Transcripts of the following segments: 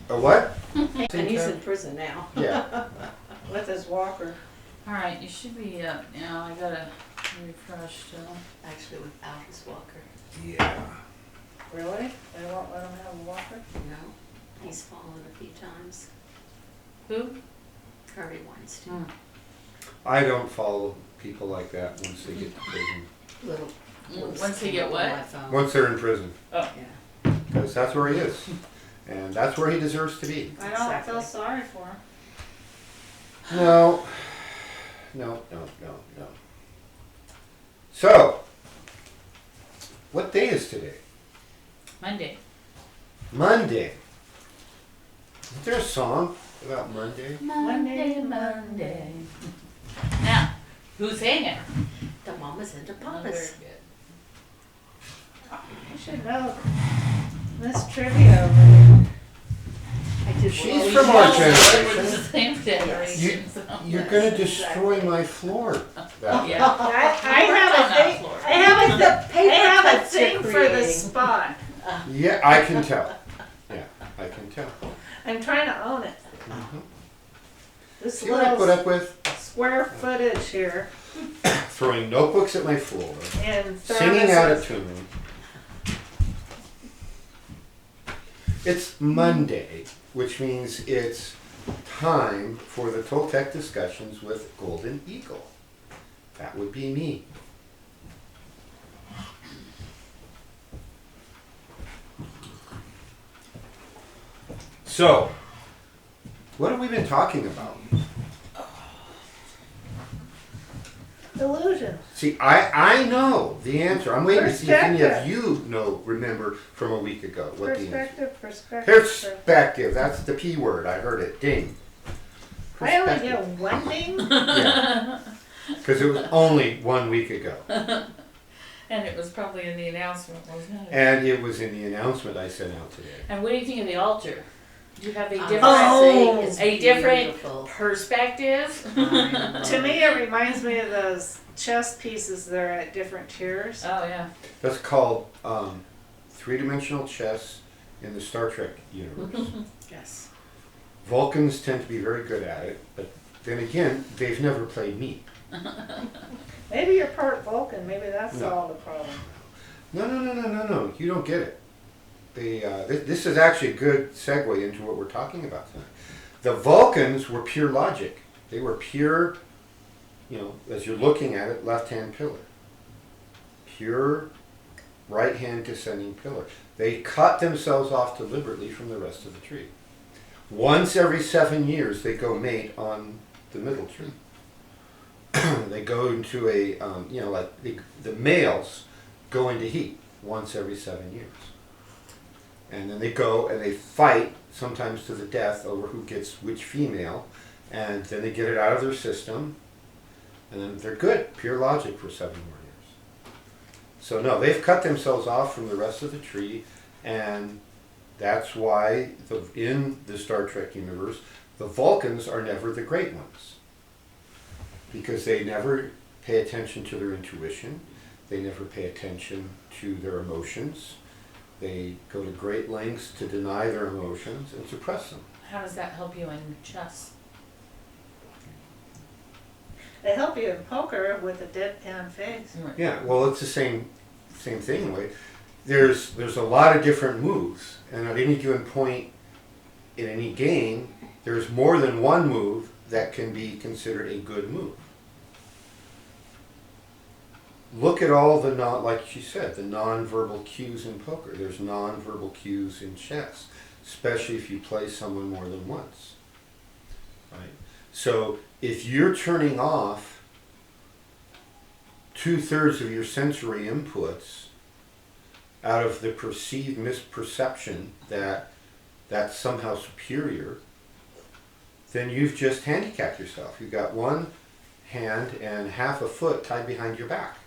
A what? And he's in prison now. Yeah. With his walker. Alright, you should be up now. I gotta refresh still. Actually, without his walker. Yeah. Really? They won't let him have a walker? No, he's fallen a few times. Who? Harvey Weinstein. Hmm. I don't follow people like that once they get to prison. Little. Once they get what? On my phone. Once they're in prison. Oh. Yeah. Because that's where he is. And that's where he deserves to be. I don't Exactly. feel sorry for him. No. No. So, what day is today? Monday. Monday. Is there a song about Monday? Monday. Now, who sang it? The mamas and the Oh, very papas. good. You should know this trivia over here. I did She's well. from Well, our we're generation. the same generation, so. You're going to destroy my floor. That Yeah. I We're have on a that thing. floor. I have a, The paper I have a cuts you're thing for the creating. spot. Yeah, I can tell. Yeah, I can tell. I'm trying to own it. Mhm. This See what I put little up with? square footage here Throwing notebooks at my floor, and singing out of thermoses. tune. It's Monday, which means it's time for the Toltec discussions with Golden Eagle. That would be me. So, what have we been talking about? Illusion. See, I know the answer. I'm waiting to see if any of Perspective. you remember from a week ago what the answer. Perspective. Perspective. That's the P word. I heard it. Ding. I only Perspective. get one ding. Yeah. Because it was only 1 week ago. And it was probably in the announcement, wasn't it? And it was in the announcement I sent out today. And what do you think of the altar? Do you have a different Oh, it's a different beautiful. perspective? To me, it reminds me of those chess pieces that are at different tiers. Oh yeah. That's called three-dimensional chess in the Star Trek universe. Yes. Vulcans tend to be very good at it, but then again, they've never played me. Maybe you're part Vulcan. Maybe that's No. all the problem. No. You don't get it. This is actually a good segue into what we're talking about tonight. The Vulcans were pure logic. They were pure, as you're looking at it, left-hand pillar. Pure right-hand descending pillar. They cut themselves off deliberately from the rest of the tree. Once every 7 years, they go mate on the middle tree. They go into a, the males go into heat once every 7 years. And then they go and they fight, sometimes to the death, over who gets which female. And then they get it out of their system. And then they're good, pure logic for 7 more years. So no, they've cut themselves off from the rest of the tree. And that's why in the Star Trek universe, the Vulcans are never the great ones. Because they never pay attention to their intuition. They never pay attention to their emotions. They go to great lengths to deny their emotions and suppress them. How does that help you in chess? They help you in poker with a deadpan face. Yeah, well, it's the same thing in a way. There's a lot of different moves, and at any given point in any game, there's more than one move that can be considered a good move. Look at all the like she said, the non-verbal cues in poker. There's non-verbal cues in chess, especially if you play someone more than once. Right? So if you're turning off 2/3 of your sensory inputs out of the perceived misperception that that's somehow superior, then you've just handicapped yourself. You've got one hand and half a foot tied behind your back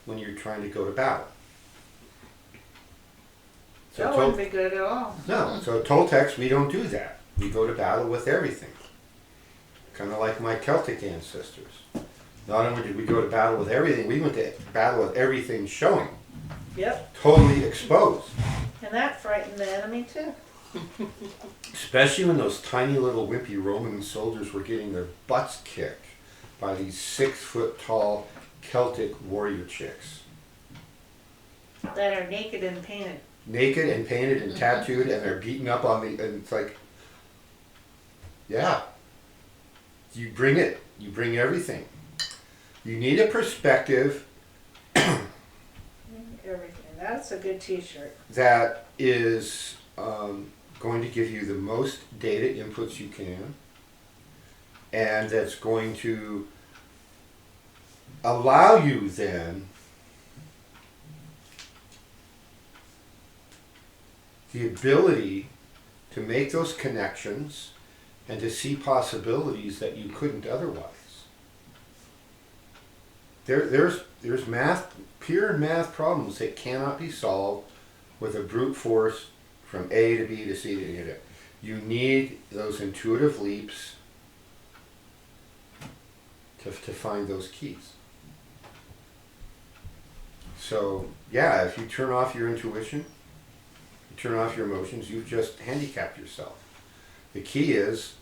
when you're trying to go to battle. That wouldn't be good at all. No, so Toltecs, we don't do that. We go to battle with everything. Kind of like my Celtic ancestors. Not only did we go to battle with everything, we went to battle with everything showing. Yep. Totally exposed. And that frightened the enemy too. Especially when those tiny little wimpy Roman soldiers were getting their butts kicked by these 6 foot tall Celtic warrior chicks. That are naked and painted. Naked and painted and tattooed, and they're beaten up on the, and it's like, yeah. You bring it, you bring everything. You need a perspective Everything. That's a good t-shirt. that is going to give you the most data inputs you can, and that's going to allow you then the ability to make those connections and to see possibilities that you couldn't otherwise. There's math, pure math problems that cannot be solved with a brute force from A to B to C to D. You need those intuitive leaps to find those keys. So yeah, if you turn off your intuition, you turn off your emotions, you've just handicapped yourself. The key is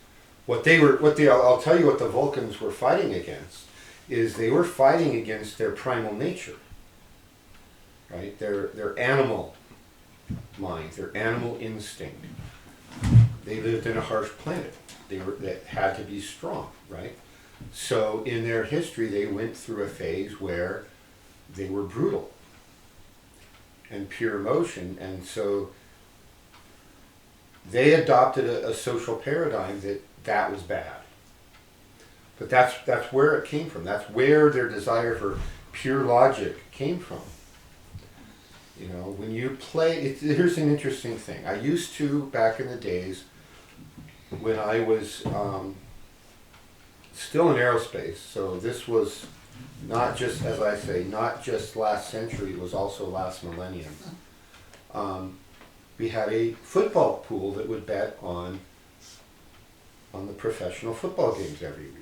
I'll tell you what the Vulcans were fighting against is they were fighting against their primal nature, right? Their animal mind, their animal instinct. They lived in a harsh planet. That had to be strong, right? So in their history, they went through a phase where they were brutal and pure emotion, and so they adopted a social paradigm that was bad. But that's where it came from. That's where their desire for pure logic came from. You know, when you play, here's an interesting thing. I used to, back in the days, when I was still in aerospace, so this was not just, as I say, not just last century, it was also last millennium. We had a football pool that would bet on the professional football games every week.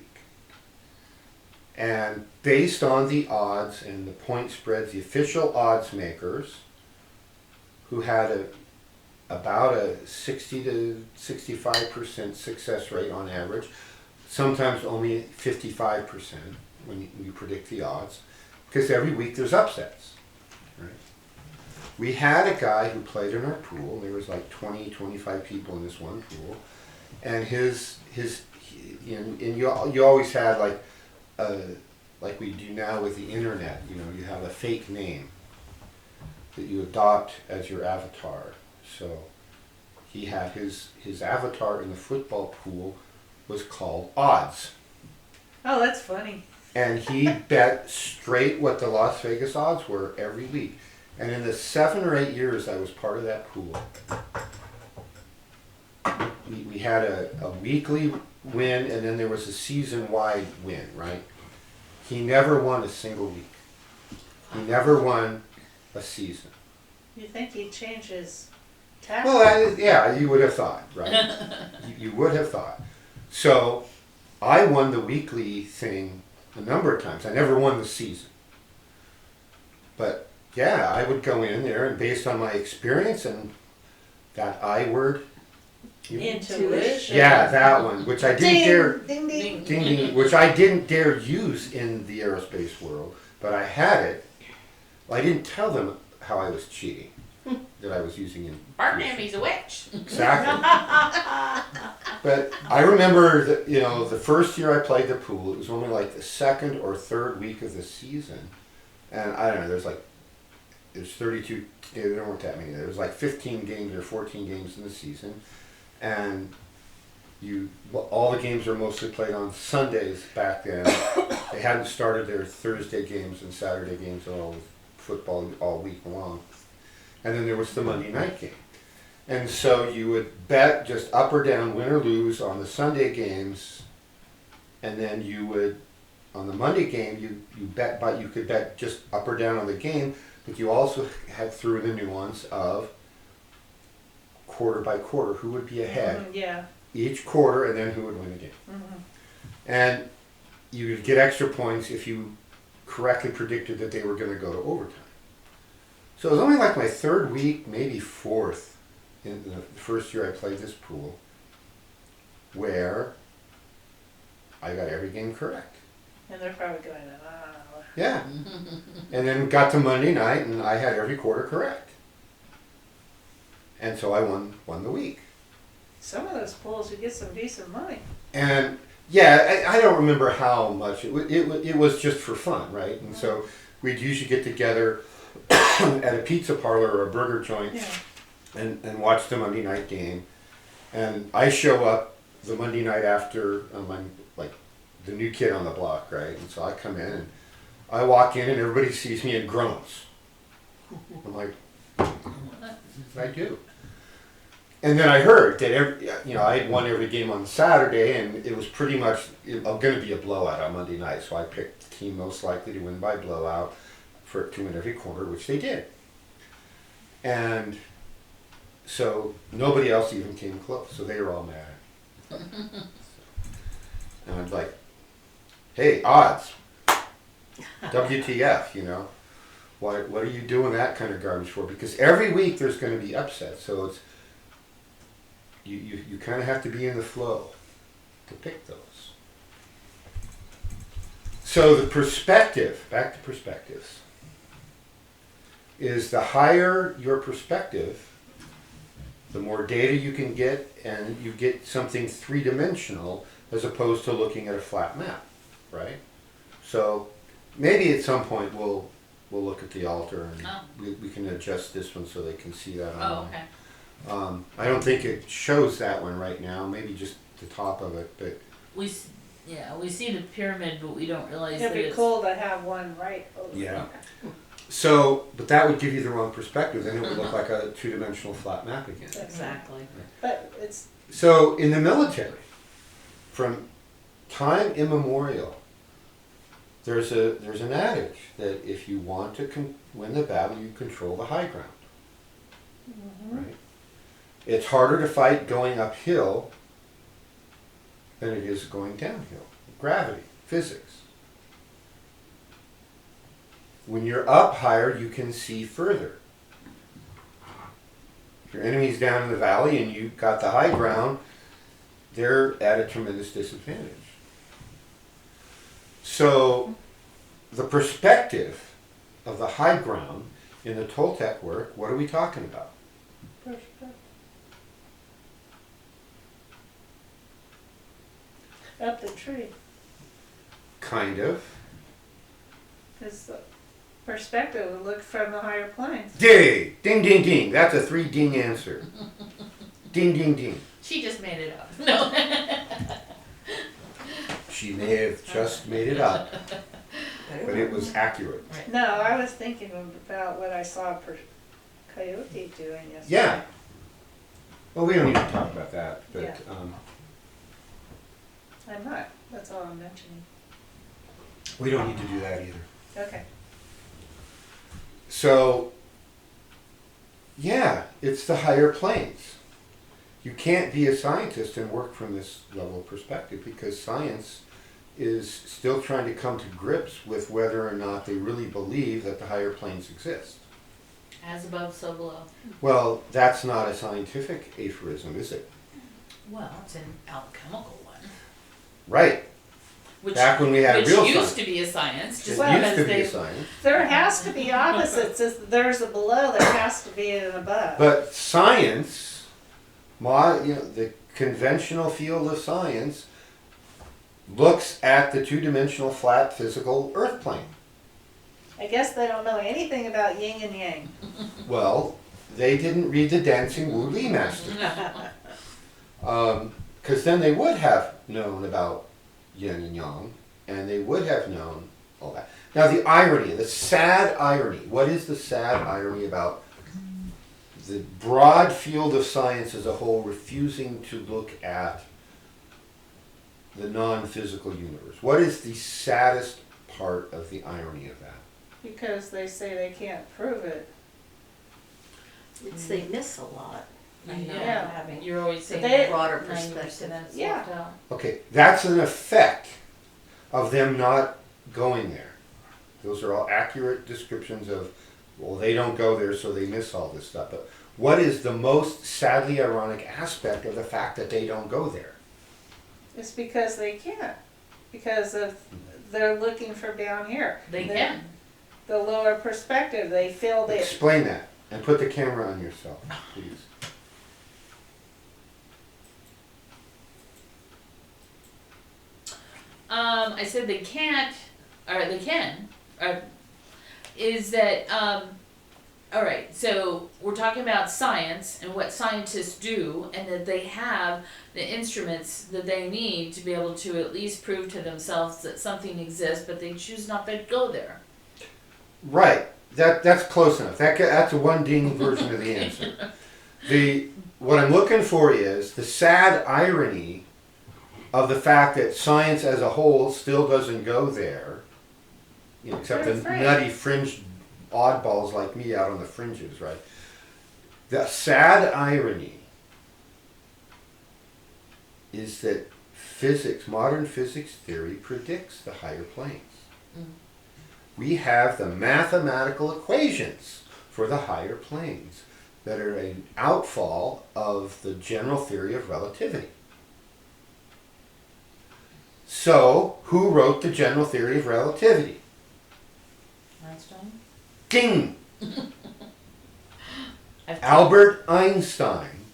And based on the odds and the point spreads, the official odds makers, who had about a 60 to 65% success rate on average, sometimes only 55% when you predict the odds, because every week there's upsets. Right? We had a guy who played in our pool. There was like 20, 25 people in this one pool, and you always had like we do now with the internet. You know, you have a fake name that you adopt as your avatar. So he had his avatar in the football pool was called Odds. Oh, that's funny. And he bet straight what the Las Vegas odds were every week. And in the 7 or 8 years I was part of that pool, we had a weekly win, and then there was a season-wide win, right? He never won a single week. He never won a season. You think he'd change his tactics? Well, yeah, you would have thought, right? You would have thought. So I won the weekly thing a number of times. I never won the season. But yeah, I would go in there, and based on my experience and that I word, Intuition. yeah, that one, which I didn't dare, Ding, ding. ding, ding, which I didn't dare use in the aerospace world, but I had it. Well, I didn't tell them how I was cheating, that I was using it. Barnaby's a witch. Exactly. But I remember that, you know, the first year I played the pool, it was only like the second or third week of the season, and I don't know, there's 32, there weren't that many, there was like 15 games or 14 games in the season, and all the games were mostly played on Sundays back then. They hadn't started their Thursday games and Saturday games at all, football all week long. And then there was the Monday night game. And so you would bet just up or down, win or lose on the Sunday games, and then you would, on the Monday game, you bet, but you could bet just up or down on the game, but you also had through the nuance of quarter by quarter, who would be ahead Yeah. each quarter, and then who would win the game. Mm-hmm. And you would get extra points if you correctly predicted that they were going to go to overtime. So it was only like my third week, maybe fourth, in the first year I played this pool where I got every game correct. And they're probably going, Yeah. And then got to Monday night and I had every quarter correct. And so I won the week. some of those pools, you get some decent money. And yeah, I don't remember how much. It was just for fun, right? And so we'd usually get together at a pizza parlor or a burger joint Yeah. and watch the Monday night game. And I show up the Monday night after I'm like the new kid on the block, right? And so I come in and I walk in and everybody sees me and groans. I'm like, I do. And then I heard that I had won every game on Saturday, and it was pretty much going to be a blowout on Monday night. So I picked the team most likely to win by blowout for to win every quarter, which they did. And so nobody else even came close. So they were all mad. And I'm like, hey, odds, WTF, what are you doing that kind of garbage for? Because every week there's going to be upsets. So it's you kind of have to be in the flow to pick those. So the perspective, back to perspectives, is the higher your perspective, the more data you can get, and you get something three-dimensional as opposed to looking at a flat map, right? So maybe at some point we'll look at the altar and we can adjust this one so they can see that. Oh, okay. I don't think it shows that one right now. Maybe just the top of it, but We see the pyramid, but we don't realize It'd that be it's cool to have one right over. yeah. So, but that would give you the wrong perspective. Then it would look like a two-dimensional flat map again. Exactly. But it's, So in the military, from time immemorial, there's an adage that if you want to win the battle, you control the high ground. Right? It's harder to fight going uphill than it is going downhill. Gravity, physics. When you're up higher, you can see further. If your enemy's down in the valley and you've got the high ground, they're at a tremendous disadvantage. So the perspective of the high ground in the Toltec work, what are we talking about? up the tree. Kind of. Because the perspective would look from the higher planes. Ding! Ding, ding, ding. That's a 3-ding answer. Ding, ding, ding. She just made it up. No. She may have just made it up, but it was accurate. No, I was thinking about what I saw Coyote doing yesterday. Yeah. Well, we don't need to talk about that, but Yeah. I'm not. That's all I'm mentioning. we don't need to do that either. Okay. So, yeah, it's the higher planes. You can't be a scientist and work from this level of perspective because science is still trying to come to grips with whether or not they really believe that the higher planes exist. As above, so below. Well, that's not a scientific aphorism, is it? Well, it's an alchemical one. Right. Which, Back when we had which real used science. to be a science. It Just Well, used because to be they a science. There has to be opposites. There's a below, there has to be an above. But science, the conventional field of science, looks at the two-dimensional flat physical earth plane. I guess they don't know anything about yin and yang. Well, they didn't read the Dancing Wu Li Masters. Because then they would have known about yin and yang, and they would have known all that. Now the irony, the sad irony, what is the sad irony about the broad field of science as a whole refusing to look at the non-physical universe? What is the saddest part of the irony of that? Because they say they can't prove it. It's they miss a lot. I know, Yeah. having You're always saying They- broader 90% perspective. is Yeah. left out. Okay, that's an effect of them not going there. Those are all accurate descriptions of, well, they don't go there, so they miss all this stuff. But What is the most sadly ironic aspect of the fact that they don't go there? It's because they can't. Because of they're looking from down here. They can. The lower perspective. They feel that Explain that and put the camera on yourself, please. I said they can't, or they can, or is that, all right, so we're talking about science and what scientists do, and that they have the instruments that they need to be able to at least prove to themselves that something exists, but they choose not to go there. Right. That's close enough. That's a one ding version of the answer. What I'm looking for is the sad irony of the fact that science as a whole still doesn't go there, except the nutty fringe oddballs like me out on the fringes, right? The sad irony is that modern physics theory predicts the higher planes. Mm. We have the mathematical equations for the higher planes that are an outfall of the general theory of relativity. So, who wrote the general theory of relativity? Einstein? Ding! Albert Einstein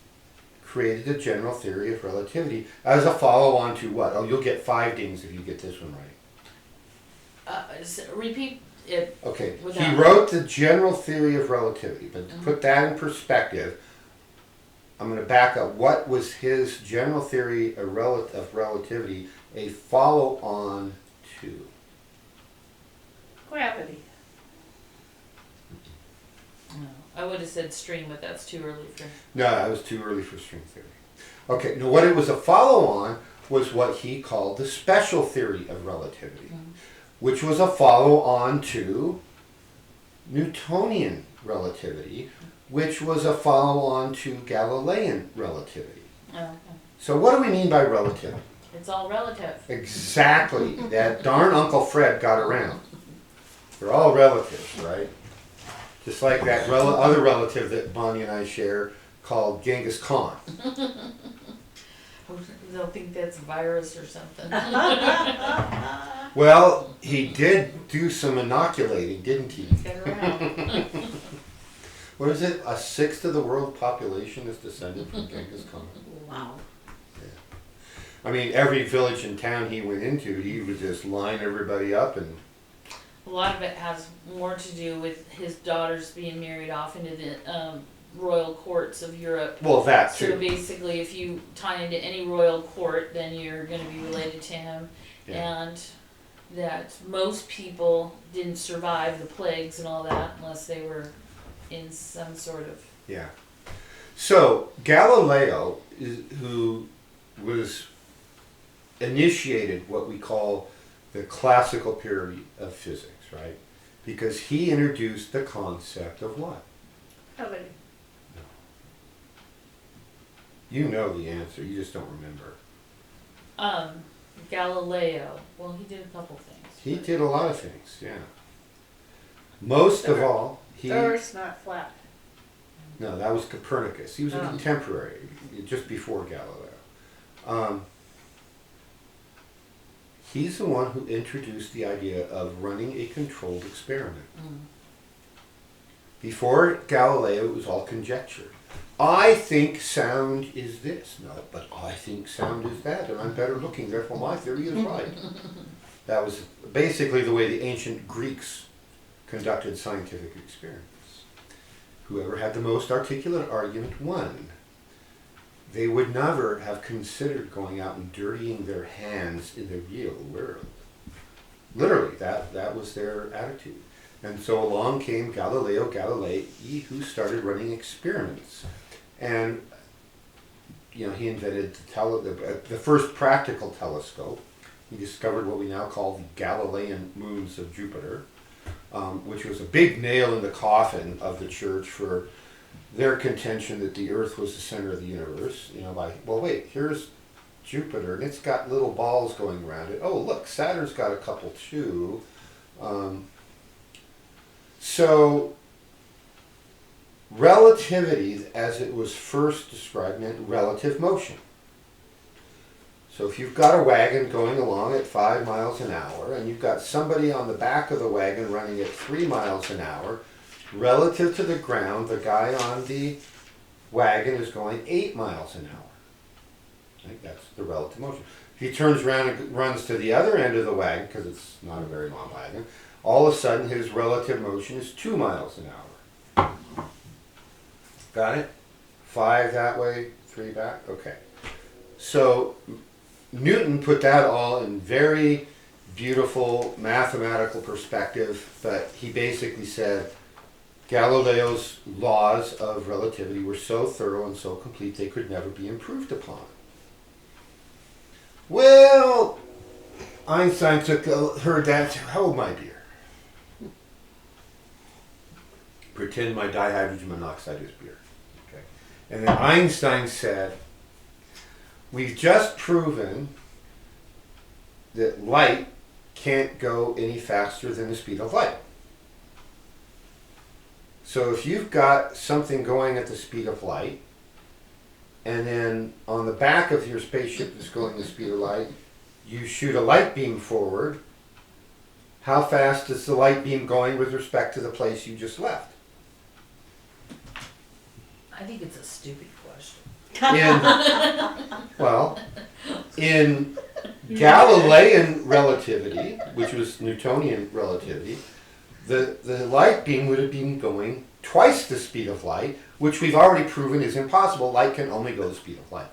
created the general theory of relativity as a follow-on to what? Oh, you'll get 5 dings if you get this one right. Repeat it. Okay, he wrote the general theory of relativity, but to put that in perspective, I'm going to back up. What was his general theory of relativity a follow-on to? gravity. No, I would have said string, but that's too early for. No, that was too early for string theory. Okay, now what it was a follow-on was what he called the special theory of relativity, which was a follow-on to Newtonian relativity, which was a follow-on to Galilean relativity. Oh, okay. So what do we mean by relativity? It's all relative. Exactly. That darn Uncle Fred got around. They're all relatives, right? Just like that other relative that Bonnie and I share called Genghis Khan. They'll think that's a virus or something. Well, he did do some inoculating, didn't he? Get around. What is it? 1/6 of the world population is descended from Genghis Khan. Wow. I mean, every village and town he went into, he would just line everybody up and... A lot of it has more to do with his daughters being married off into the royal courts of Europe. Well, that too. So basically, if you tie into any royal court, then you're going to be related to him. Yeah. And that most people didn't survive the plagues and all that unless they were in some sort of... Yeah. So, Galileo, who was initiated what we call the classical period of physics, right? Because he introduced the concept of what? Gravity. You know the answer, you just don't remember. Galileo. Well, he did a couple things. He did a lot of things, yeah. Most of all, he... The Earth's not flat. No, that was Copernicus. He was a Oh. contemporary, just before Galileo. He's the one who introduced the idea of running a controlled experiment. Before Galileo, it was all conjecture. I think sound is this. No, but I think sound is that, and I'm better looking, therefore my theory is right. That was basically the way the ancient Greeks conducted scientific experiments. Whoever had the most articulate argument won. They would never have considered going out and dirtying their hands in the real world. Literally, that was their attitude. And so along came Galileo Galilei, who started running experiments. And he invented the first practical telescope. He discovered what we now call the Galilean moons of Jupiter, which was a big nail in the coffin of the church for their contention that the Earth was the center of the universe. Here's Jupiter, and it's got little balls going around it. Oh, look, Saturn's got a couple too. So relativity, as it was first described, meant relative motion. So if you've got a wagon going along at 5 miles an hour and you've got somebody on the back of the wagon running at 3 miles an hour, relative to the ground, the guy on the wagon is going 8 miles an hour. Right? That's the relative motion. If he turns around and runs to the other end of the wagon, because it's not a very long wagon, all of a sudden his relative motion is 2 miles an hour. Got it? 5 that way, 3 back? Okay. So Newton put that all in very beautiful mathematical perspective, but he basically said Galileo's laws of relativity were so thorough and so complete they could never be improved upon. Well, Einstein heard that and said, oh my dear. Pretend my dihydrogen monoxide is beer. Okay. And then Einstein said, we've just proven that light can't go any faster than the speed of light. So if you've got something going at the speed of light, and then on the back of your spaceship that's going the speed of light, you shoot a light beam forward, how fast is the light beam going with respect to the place you just left? I think it's a stupid question. In Galilean relativity, which was Newtonian relativity, the light beam would have been going twice the speed of light, which we've already proven is impossible. Light can only go the speed of light.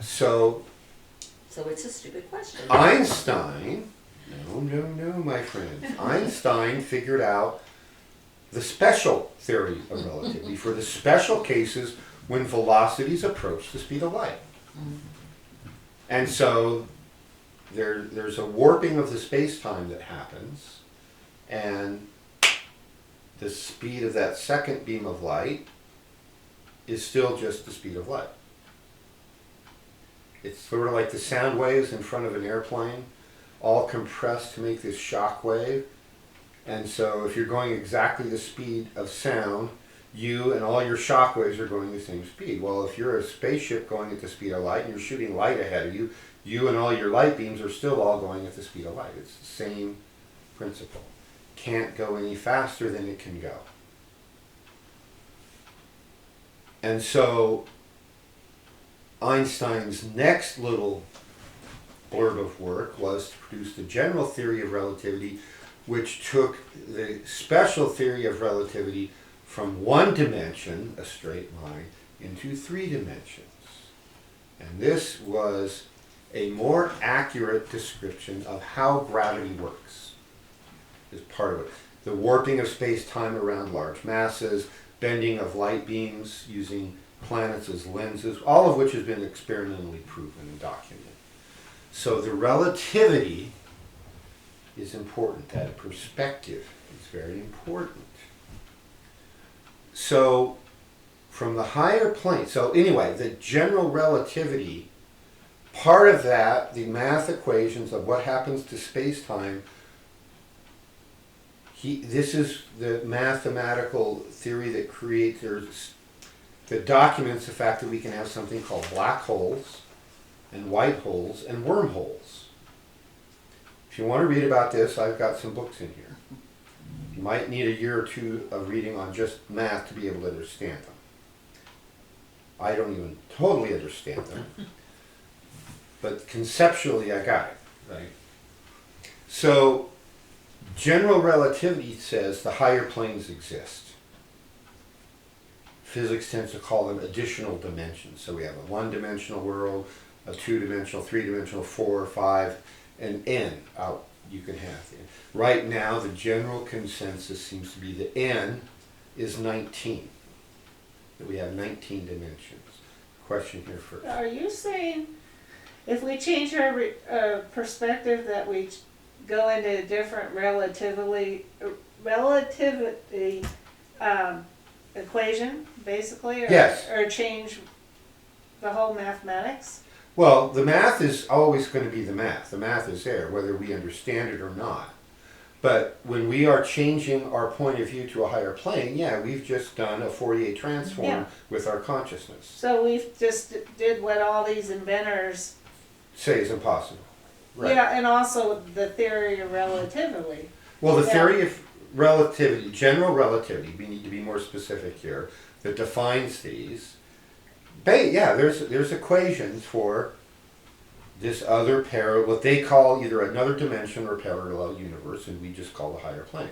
So it's a stupid question. Einstein, no, my friends, Einstein figured out the special theory of relativity for the special cases when velocities approach the speed of light. And so there's a warping of the space-time that happens, and the speed of that second beam of light is still just the speed of light. It's sort of like the sound waves in front of an airplane, all compressed to make this shock wave. And so if you're going exactly the speed of sound, you and all your shock waves are going the same speed. Well, if you're a spaceship going at the speed of light and you're shooting light ahead of you, you and all your light beams are still all going at the speed of light. It's the same principle. Can't go any faster than it can go. And so Einstein's next little blurb of work was to produce the general theory of relativity, which took the special theory of relativity from one dimension, a straight line, into 3 dimensions. And this was a more accurate description of how gravity works, is part of it. The warping of space-time around large masses, bending of light beams using planets as lenses, all of which has been experimentally proven and documented. So the relativity is important. That perspective is very important. So from the higher plane, so anyway, the general relativity, part of that, the math equations of what happens to space-time, this is the mathematical theory that that documents the fact that we can have something called black holes and white holes and wormholes. If you want to read about this, I've got some books in here. You might need a year or two of reading on just math to be able to understand them. I don't even totally understand them, but conceptually I got it, right? So general relativity says the higher planes exist. Physics tends to call them additional dimensions. So we have a one-dimensional world, a two-dimensional, three-dimensional, 4, 5, and n out you can have. Right now, the general consensus seems to be that n is 19. That we have 19 dimensions. Question here first. Are you saying if we change our perspective that we go into a different relativity equation, basically? Yes. Or change the whole mathematics? Well, the math is always going to be the math. The math is there, whether we understand it or not. But when we are changing our point of view to a higher plane, yeah, we've just done a Fourier transform Yeah. with our consciousness. So we've just did what all these inventors, Say is impossible. Right. yeah, and also the theory of relativity. Well, the Yeah. theory of relativity, general relativity, we need to be more specific here, that defines these. Yeah, there's equations for this other what they call either another dimension or parallel universe, and we just call the higher planes.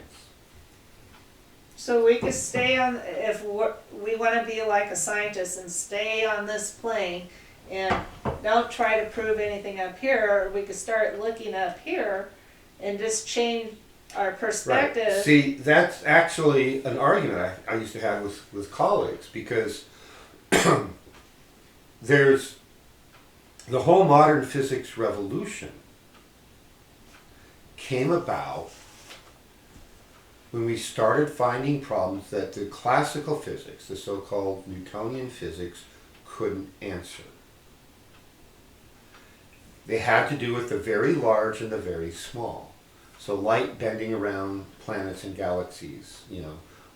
So we could stay on, if we want to be like a scientist and stay on this plane and don't try to prove anything up here, or we could start looking up here and just change our perspective. Right. See, that's actually an argument I used to have with colleagues, because there's the whole modern physics revolution came about when we started finding problems that the classical physics, the so-called Newtonian physics, couldn't answer. They had to do with the very large and the very small. So light bending around planets and galaxies,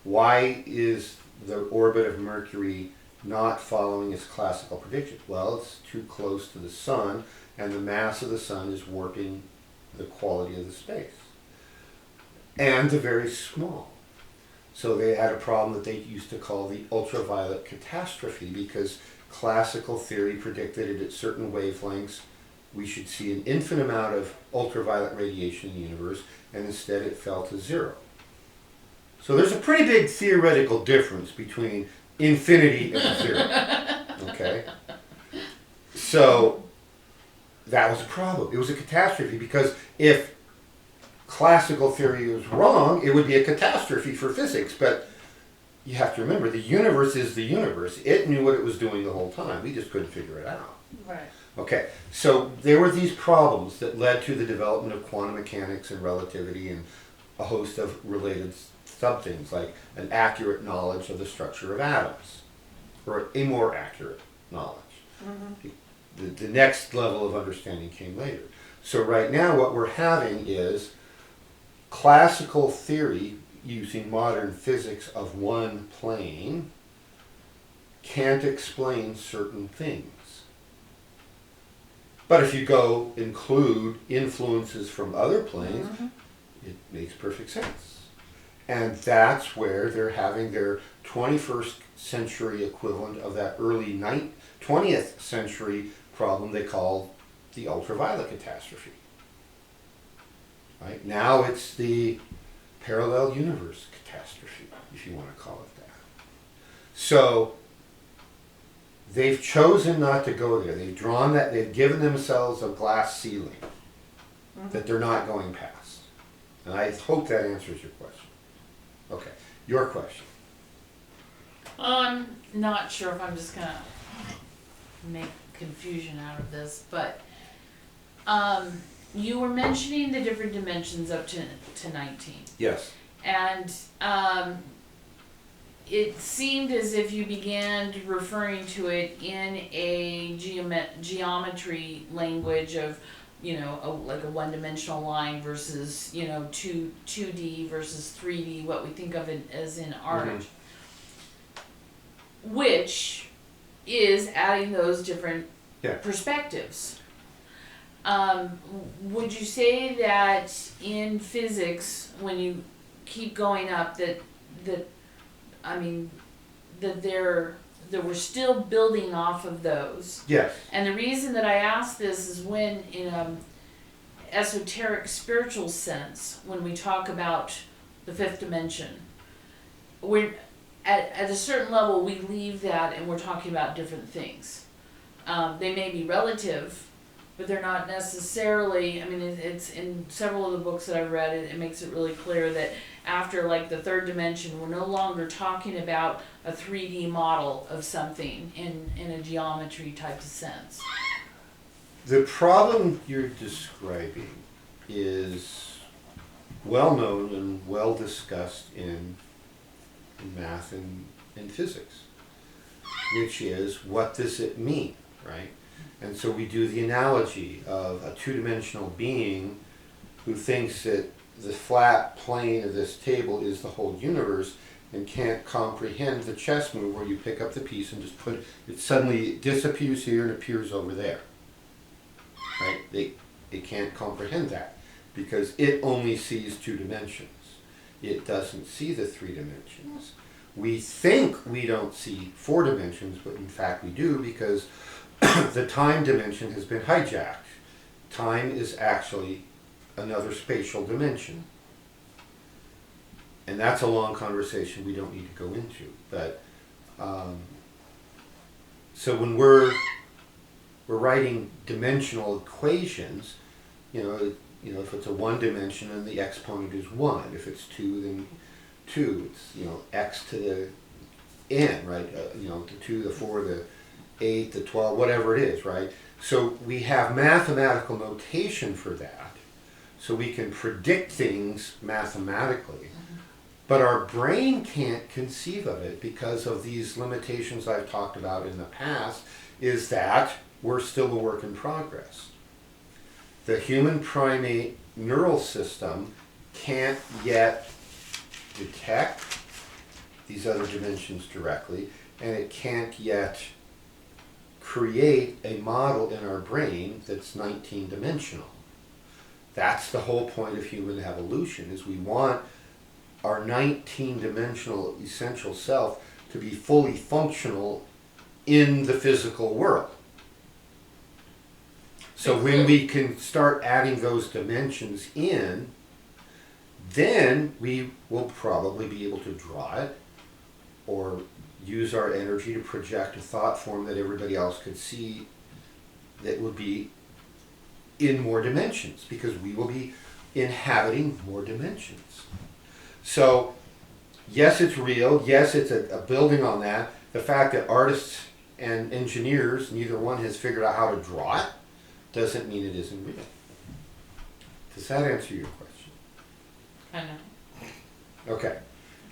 why is the orbit of Mercury not following its classical prediction? Well, it's too close to the sun, and the mass of the sun is warping the quality of the space. And the very small. So they had a problem that they used to call the ultraviolet catastrophe, because classical theory predicted at certain wavelengths we should see an infinite amount of ultraviolet radiation in the universe, and instead it fell to zero. So there's a pretty big theoretical difference between infinity and zero. Okay? So that was a problem. It was a catastrophe, because if classical theory was wrong, it would be a catastrophe for physics. But you have to remember, the universe is the universe. It knew what it was doing the whole time. We just couldn't figure it out. Right. Okay, so there were these problems that led to the development of quantum mechanics and relativity and a host of related sub-things, like an accurate knowledge of the structure of atoms, or a more accurate knowledge. Mm-hmm. The next level of understanding came later. So right now what we're having is classical theory using modern physics of one plane can't explain certain things. But if you go include influences from other planes, it makes perfect sense. And that's where they're having their 21st century equivalent of that early 20th century problem they call the ultraviolet catastrophe. Right? Now it's the parallel universe catastrophe, if you want to call it that. So they've chosen not to go there. They've drawn that, they've given themselves a glass ceiling that they're not going past. And I hope that answers your question. Okay, your question. I'm not sure if I'm just gonna make confusion out of this, but you were mentioning the different dimensions up to 19. Yes. And it seemed as if you began referring to it in a geometry language of, like a one-dimensional line versus, 2D versus 3D, what we think of it as in art, which is adding those different perspectives. Would you say that in physics, when you keep going up, that we're still building off of those? Yes. And the reason that I ask this is when, in an esoteric spiritual sense, when we talk about the fifth dimension, we're at a certain level we leave that and we're talking about different things. They may be relative, but they're not necessarily. It's in several of the books that I've read, it makes it really clear that after like the third dimension, we're no longer talking about a 3D model of something in a geometry type of sense. The problem you're describing is well known and well discussed in math and physics, which is, what does it mean, right? And so we do the analogy of a two-dimensional being who thinks that the flat plane of this table is the whole universe and can't comprehend the chess move where you pick up the piece and just put it suddenly disappears here and appears over there. Right? They can't comprehend that because it only sees 2 dimensions. It doesn't see the 3 dimensions. We think we don't see 4 dimensions, but in fact we do because the time dimension has been hijacked. Time is actually another spatial dimension. And that's a long conversation we don't need to go into. But so when we're writing dimensional equations, if it's a 1 dimension and the exponent is 1, if it's 2, then 2. It's x to the n, right? The 2, the 4, the 8, the 12, whatever it is, right? So we have mathematical notation for that, so we can predict things mathematically. But our brain can't conceive of it because of these limitations I've talked about in the past, is that we're still a work in progress. The human primate neural system can't yet detect these other dimensions directly, and it can't yet create a model in our brain that's 19-dimensional. That's the whole point of human evolution, is we want our 19-dimensional essential self to be fully functional in the physical world. So when we can start adding those dimensions in, then we will probably be able to draw it or use our energy to project a thought form that everybody else could see that would be in more dimensions, because we will be inhabiting more dimensions. So yes, it's real. Yes, it's a building on that. The fact that artists and engineers, neither one has figured out how to draw it, doesn't mean it isn't real. Does that answer your question? I know. Okay.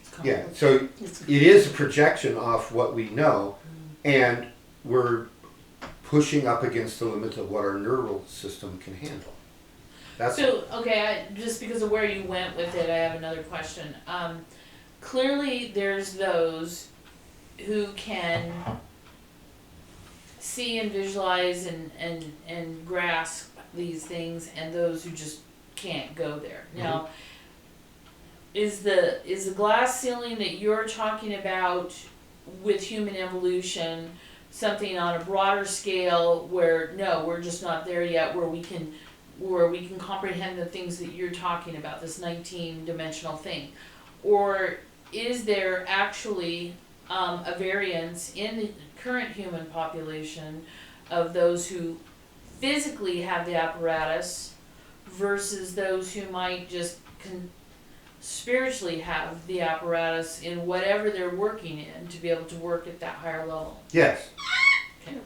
It's Yeah, complicated. so it is a projection off what we know, and we're pushing up against the limits of what our neural system can handle. That's So, okay, just because of where you went with it, I have another question. Clearly, there's those who can see and visualize and grasp these things, and those who just can't go there. Now, is the glass ceiling that you're talking about with human evolution something on a broader scale where no, we're just not there yet, where we can comprehend the things that you're talking about, this 19-dimensional thing? Or is there actually a variance in the current human population of those who physically have the apparatus versus those who might just spiritually have the apparatus in whatever they're working in to be able to work at that higher level? Yes. Okay.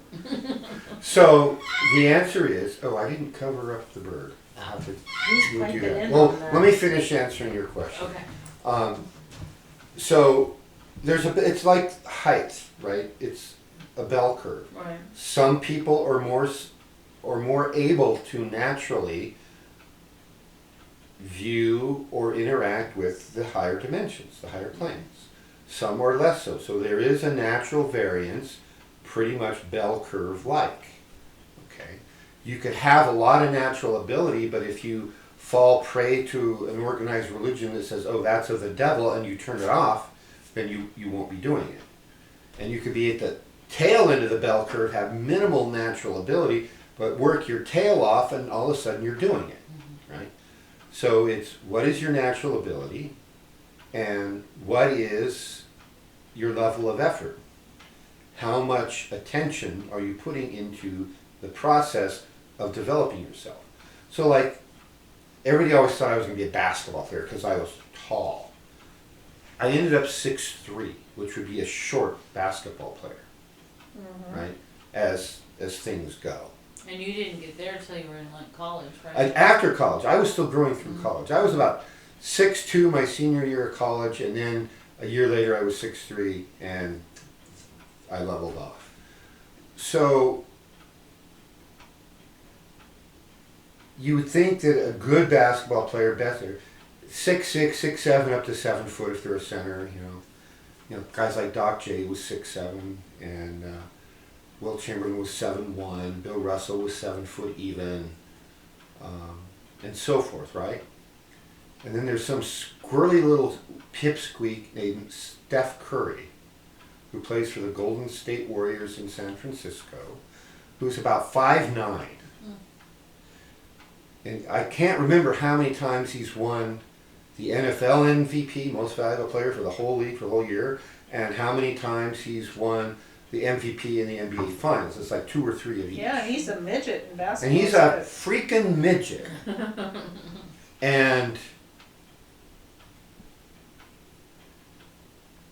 So the answer is, I didn't cover up the bird. I'll have to He's do piping that. in Well, on that. let me finish answering your question. Okay. So it's like height, right? It's a bell curve. Right. Some people are more able to naturally view or interact with the higher dimensions, the higher planes. Some are less so. So there is a natural variance, pretty much bell curve like. Okay. You could have a lot of natural ability, but if you fall prey to an organized religion that says, that's of the devil, and you turn it off, then you won't be doing it. And you could be at the tail end of the bell curve, have minimal natural ability, but work your tail off and all of a sudden you're doing it, right? So it's, what is your natural ability and what is your level of effort? How much attention are you putting into the process of developing yourself? So like, everybody always thought I was going to be a basketball player because I was tall. I ended up 6'3", which would be a short basketball player, right? As things go. And you didn't get there until you were in like college, right? After college, I was still growing through college. I was about 6'2" my senior year of college, and then a year later I was 6'3", and I leveled off. So you would think that a good basketball player, better, 6'6", 6'7", up to 7 foot if they're a center. Guys like Doc J was 6'7", and Will Chamberlain was 7'1", Bill Russell was 7 foot even, and so forth, right? And then there's some squirrely little pipsqueak named Steph Curry, who plays for the Golden State Warriors in San Francisco, who's about 5'9". And I can't remember how many times he's won the NFL MVP, most valuable player for the whole league for the whole year, and how many times he's won the MVP in the NBA Finals. It's like 2 or 3 of each. Yeah, he's a midget in basketball. And he's a freaking midget. And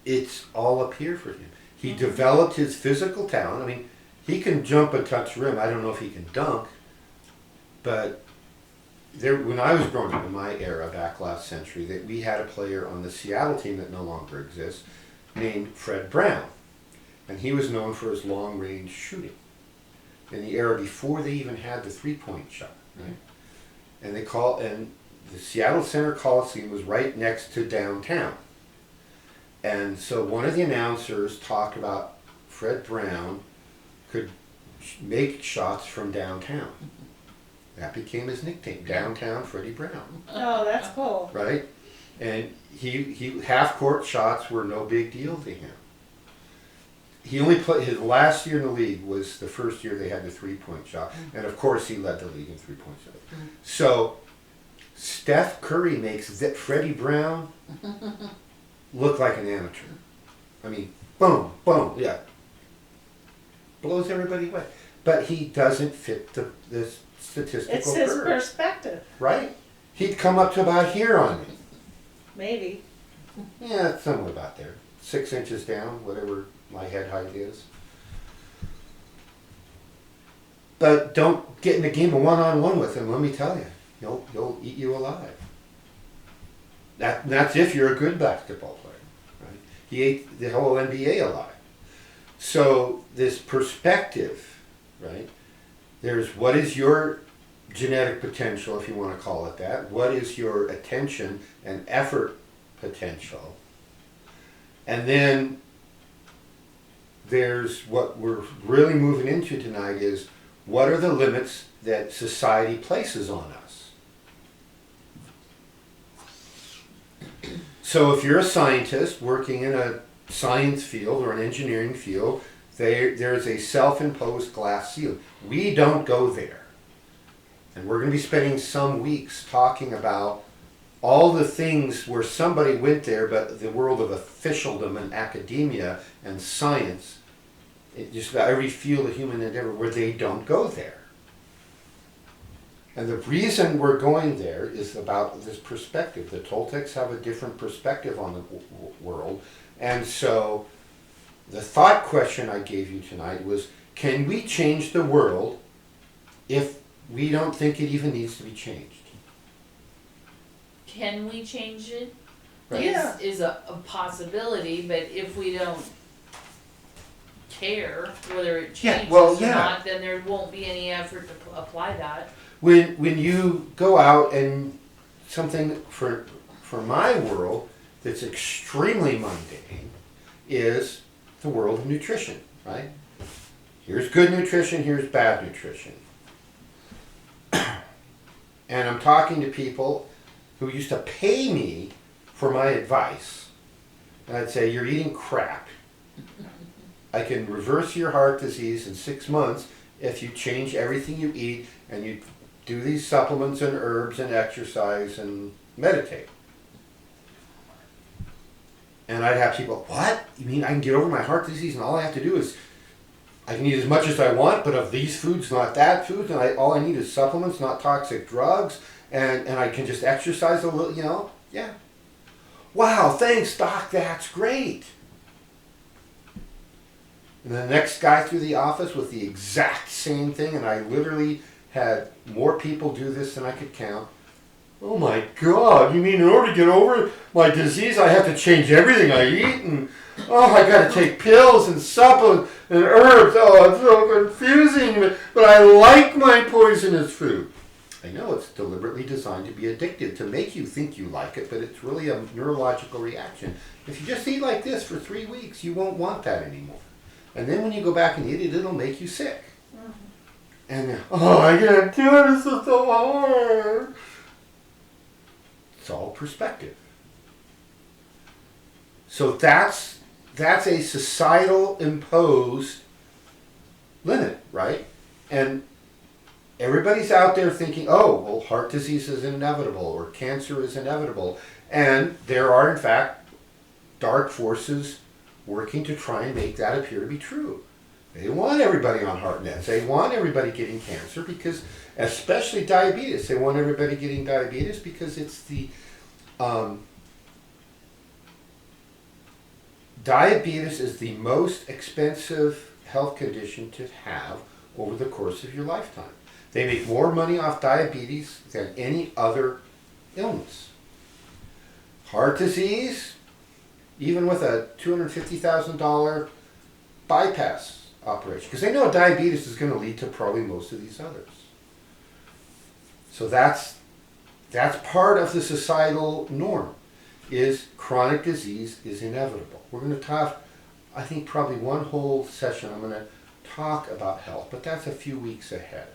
it's all up here for him. He developed his physical talent. I mean, he can jump and touch rim. I don't know if he can dunk, but when I was growing up in my era back last century, that we had a player on the Seattle team that no longer exists named Fred Brown, and he was known for his long-range shooting in the era before they even had the three-point shot, right? And the Seattle Center Coliseum was right next to downtown, and so one of the announcers talked about Fred Brown could make shots from downtown. That became his nickname, Downtown Freddie Brown. Oh, that's cool. Right? And he half-court shots were no big deal to him. He only played, his last year in the league was the first year they had the three-point shot. And of course he led the league in three-point shot. So Steph Curry makes Freddie Brown look like an amateur. I mean, boom, boom, yeah. Blows everybody away. But he doesn't fit the statistical It's his curve, perspective, right? He'd come up to about here on me. maybe. Yeah, it's somewhere about there. 6 inches down, whatever my head height is. But don't get in a game of one-on-one with him, let me tell you. He'll eat you alive. That's if you're a good basketball player, right? He ate the whole NBA alive. So this perspective, right? There's what is your genetic potential, if you want to call it that. What is your attention and effort potential? And then there's what we're really moving into tonight is what are the limits that society places on us? So if you're a scientist working in a science field or an engineering field, there's a self-imposed glass ceiling. We don't go there. And we're going to be spending some weeks talking about all the things where somebody went there, but the world of officialdom and academia and science, just about every field of human endeavor where they don't go there. And the reason we're going there is about this perspective. The Toltecs have a different perspective on the world. And so the thought question I gave you tonight was, can we change the world if we don't think it even needs to be changed? Can we change it? Right. Yeah. Is a possibility, but if we don't care whether it changes or not, then there won't be any effort to apply that. When you go out and something for my world that's extremely mundane is the world of nutrition, right? Here's good nutrition, here's bad nutrition. And I'm talking to people who used to pay me for my advice. And I'd say, you're eating crap. I can reverse your heart disease in 6 months if you change everything you eat and you do these supplements and herbs and exercise and meditate. And I'd have people, what? You mean I can get over my heart disease and all I have to do is, I can eat as much as I want, but of these foods, not that food, and all I need is supplements, not toxic drugs, and I can just exercise a little, yeah. Wow, thanks, doc, that's great. And the next guy through the office with the exact same thing, and I literally had more people do this than I could count. Oh my God, you mean in order to get over my disease, I have to change everything I eat? And I got to take pills and supplements and herbs. Oh, it's so confusing, but I like my poisonous food. I know it's deliberately designed to be addictive, to make you think you like it, but it's really a neurological reaction. If you just eat like this for 3 weeks, you won't want that anymore. And then when you go back and eat it, it'll make you sick. And then, oh, I can't do it, this is so hard. It's all perspective. So that's a societal imposed limit, right? And everybody's out there thinking, oh, well, heart disease is inevitable or cancer is inevitable. And there are, in fact, dark forces working to try and make that appear to be true. They want everybody on heart meds. They want everybody getting cancer because, especially diabetes, they want everybody getting diabetes because it's the, diabetes is the most expensive health condition to have over the course of your lifetime. They make more money off diabetes than any other illness. Heart disease, even with a $250,000 bypass operation, because they know diabetes is going to lead to probably most of these others. So that's part of the societal norm, is chronic disease is inevitable. We're going to talk, I think probably one whole session I'm going to talk about health, but that's a few weeks ahead.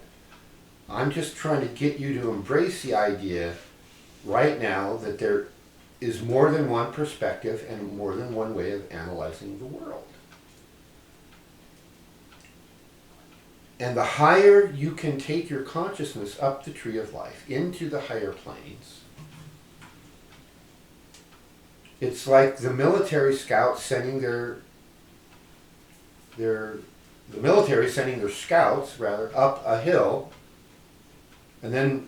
I'm just trying to get you to embrace the idea right now that there is more than one perspective and more than one way of analyzing the world. And the higher you can take your consciousness up the tree of life, into the higher planes, it's like the military scouts sending the military sending their scouts up a hill, and then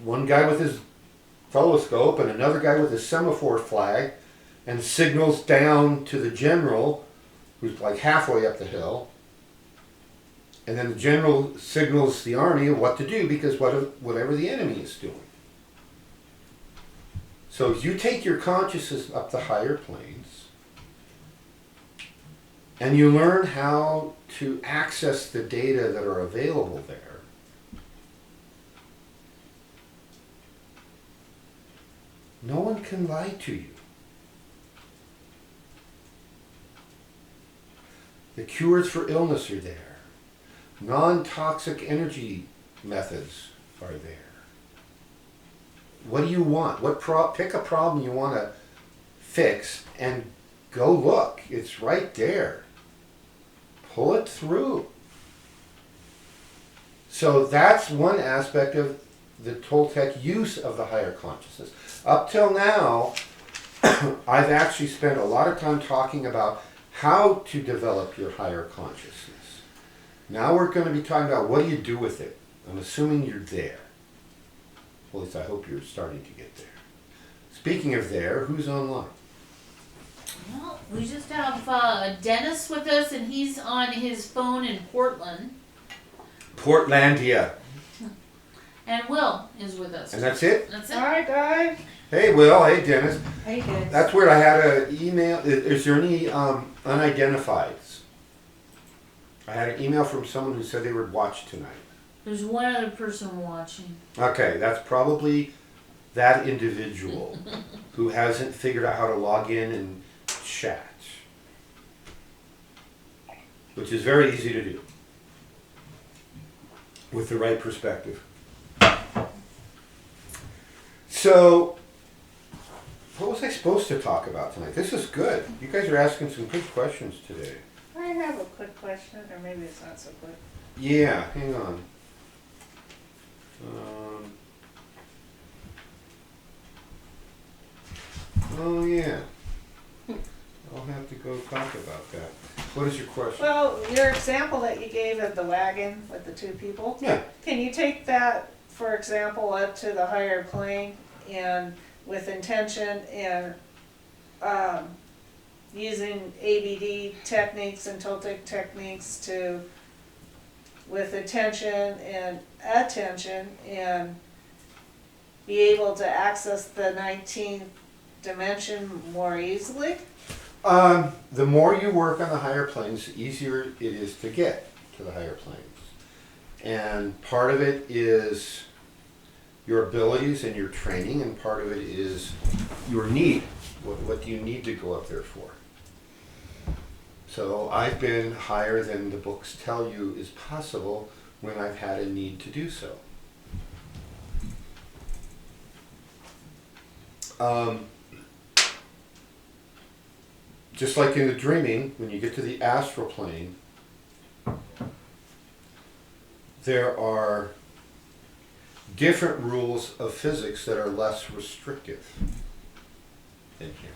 one guy with his telescope and another guy with his semaphore flag, and signals down to the general who's like halfway up the hill, and then the general signals the army of what to do because whatever the enemy is doing. So you take your consciousness up the higher planes and you learn how to access the data that are available there. No one can lie to you. The cures for illness are there. Non-toxic energy methods are there. What do you want? Pick a problem you want to fix and go look. It's right there. Pull it through. So that's one aspect of the Toltec use of the higher consciousness. Up till now, I've actually spent a lot of time talking about how to develop your higher consciousness. Now we're going to be talking about what do you do with it. I'm assuming you're there. Well, at least I hope you're starting to get there. Speaking of there, who's online? Well, we just have Dennis with us, and he's on his phone in Portland. Portlandia. And Will is with us. And that's it? That's it. Hi, guys. Hey, Will. Hey, Dennis. Hey, good. That's weird. I had an email. Is there any unidentifieds? I had an email from someone who said they would watch tonight. There's one other person watching. Okay, that's probably that individual who hasn't figured out how to log in and chat, which is very easy to do with the right perspective. So, what was I supposed to talk about tonight? This is good. You guys are asking some good questions today. I have a quick question, or maybe it's not so quick. Yeah, hang on. Oh yeah. I'll have to go talk about that. What is your question? Well, your example that you gave of the wagon with the two people, Yeah. can you take that, for example, up to the higher plane and with intention and using ABD techniques and Toltec techniques to, with attention and attention, and be able to access the 19th dimension more easily? The more you work on the higher planes, the easier it is to get to the higher planes. And part of it is your abilities and your training, and part of it is your need. What do you need to go up there for? So I've been higher than the books tell you is possible when I've had a need to do so. Just like in the dreaming, when you get to the astral plane, there are different rules of physics that are less restrictive than here.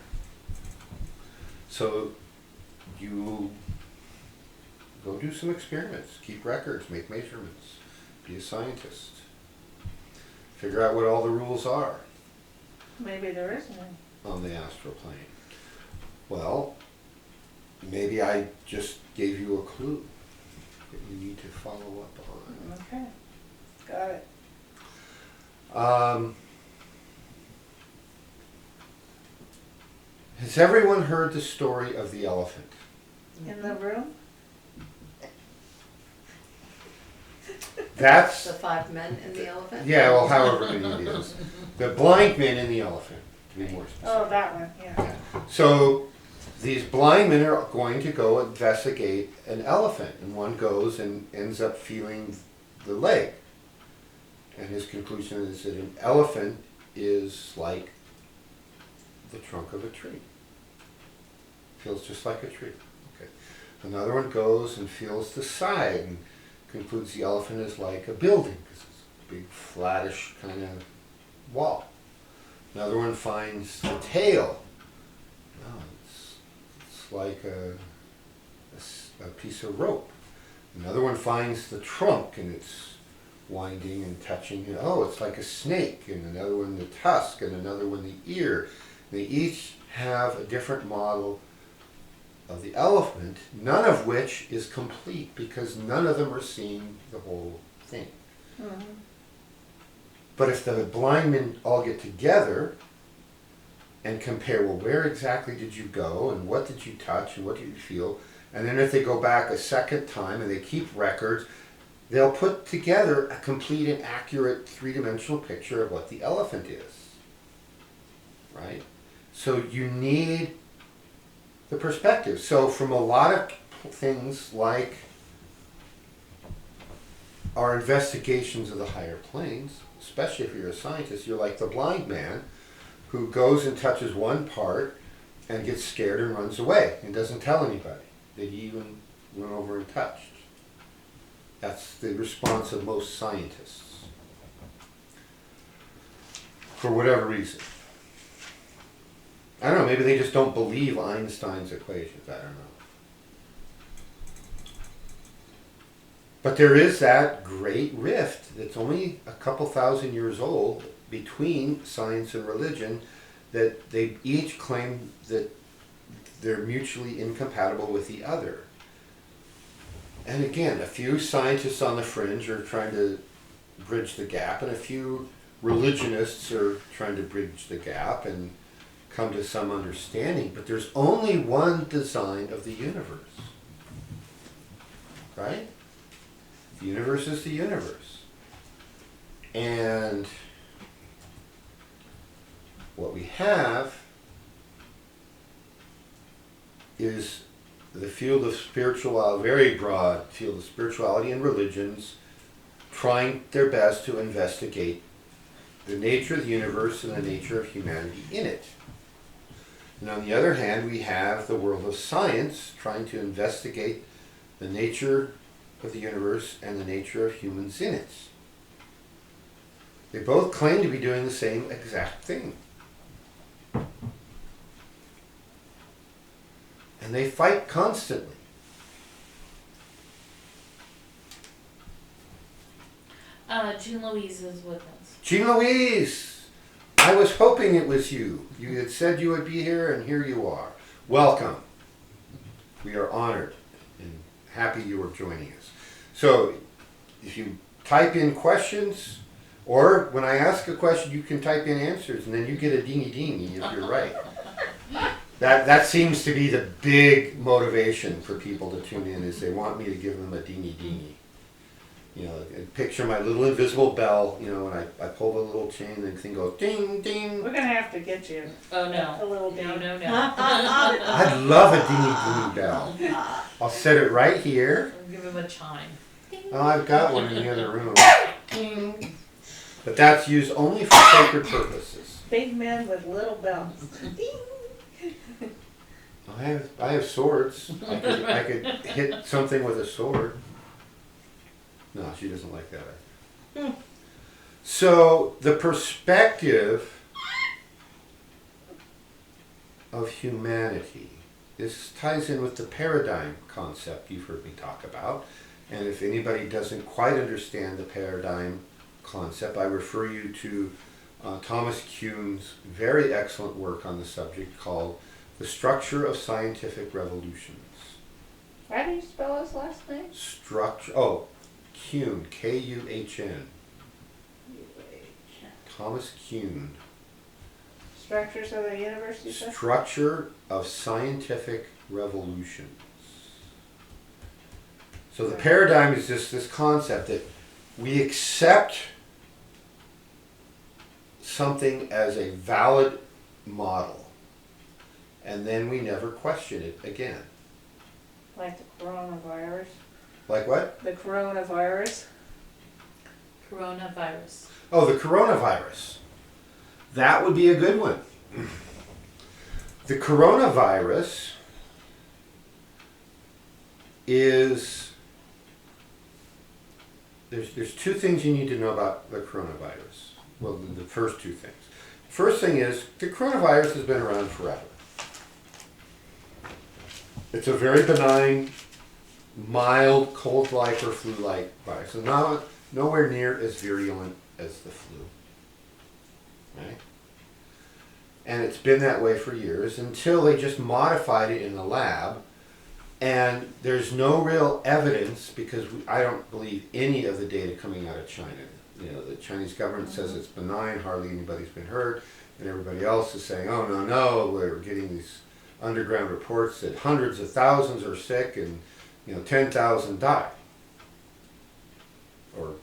So you go do some experiments, keep records, make measurements, be a scientist, figure out what all the rules are Maybe there isn't any. on the astral plane. Well, maybe I just gave you a clue that you need to follow up on. Okay, got it. Has everyone heard the story of the elephant? In the room? That's, The 5 men and the elephant? yeah, well, however many it is. The blind man and the elephant, to be more specific. Oh, that one, yeah. Yeah. So these blind men are going to go investigate an elephant, and one goes and ends up feeling the leg. And his conclusion is that an elephant is like the trunk of a tree. Feels just like a tree. Okay. Another one goes and feels the side and concludes the elephant is like a building because it's a big flattish kind of wall. Another one finds the tail. Oh, it's like a piece of rope. Another one finds the trunk and it's winding and touching. And, oh, it's like a snake. And another one the tusk, and another one the ear. They each have a different model of the elephant, none of which is complete because none of them are seeing the whole thing. Mhm. But if the blind men all get together and compare, well, where exactly did you go and what did you touch and what did you feel, and then if they go back a second time and they keep records, they'll put together a complete and accurate three-dimensional picture of what the elephant is. Right? So you need the perspective. So from a lot of things like our investigations of the higher planes, especially if you're a scientist, you're like the blind man who goes and touches one part and gets scared and runs away and doesn't tell anybody that he even went over and touched. That's the response of most scientists, for whatever reason. I don't know, maybe they just don't believe Einstein's equations, I don't know. But there is that great rift that's only a couple thousand years old between science and religion, that they each claim that they're mutually incompatible with the other. And again, a few scientists on the fringe are trying to bridge the gap, and a few religionists are trying to bridge the gap and come to some understanding, but there's only one design of the universe. Right? The universe is the universe. And what we have is the field of spirituality, very broad field of spirituality and religions, trying their best to investigate the nature of the universe and the nature of humanity in it. And on the other hand, we have the world of science trying to investigate the nature of the universe and the nature of humans in it. They both claim to be doing the same exact thing. And they fight constantly. Jean Louise is with us. Jean Louise! I was hoping it was you. You had said you would be here, and here you are. Welcome. We are honored and happy you are joining us. So, if you type in questions, or when I ask a question, you can type in answers, and then you get a dingy if you're right. That seems to be the big motivation for people to tune in, is they want me to give them a dingy. You know, and picture my little invisible bell, you know, and I pull the little chain and the thing goes ding, ding. We're gonna have to get you Oh, no. a little No, ding. no, no. I'd love a dingy bell. I'll set it right here. I'll give him a chime. Oh, I've got one in the other room. Ding. But that's used only for sacred purposes. Big men with little bells. I have swords. I could hit something with a sword. No, she doesn't like that. So the perspective of humanity. This ties in with the paradigm concept you've heard me talk about. And if anybody doesn't quite understand the paradigm concept, I refer you to Thomas Kuhn's very excellent work on the subject called The Structure of Scientific Revolutions. How do you spell his last name? Kuhn, K-U-H-N. Thomas Kuhn. Structures of the universe, you said? Structure of Scientific Revolutions. So the paradigm is just this concept that we accept something as a valid model, and then we never question it again. Like the coronavirus. Like what? The coronavirus. Coronavirus. Oh, the coronavirus. That would be a good one. The coronavirus is... There's two things you need to know about the coronavirus. Well, the first two things. First thing is, the coronavirus has been around forever. It's a very benign, mild, cold-like or flu-like virus. So nowhere near as virulent as the flu. Right? And it's been that way for years until they just modified it in the lab. And there's no real evidence, because I don't believe any of the data coming out of China. You know, the Chinese government says it's benign, hardly anybody's been hurt, and everybody else is saying, oh, no, we're getting these underground reports that hundreds of thousands are sick and, 10,000 die. Or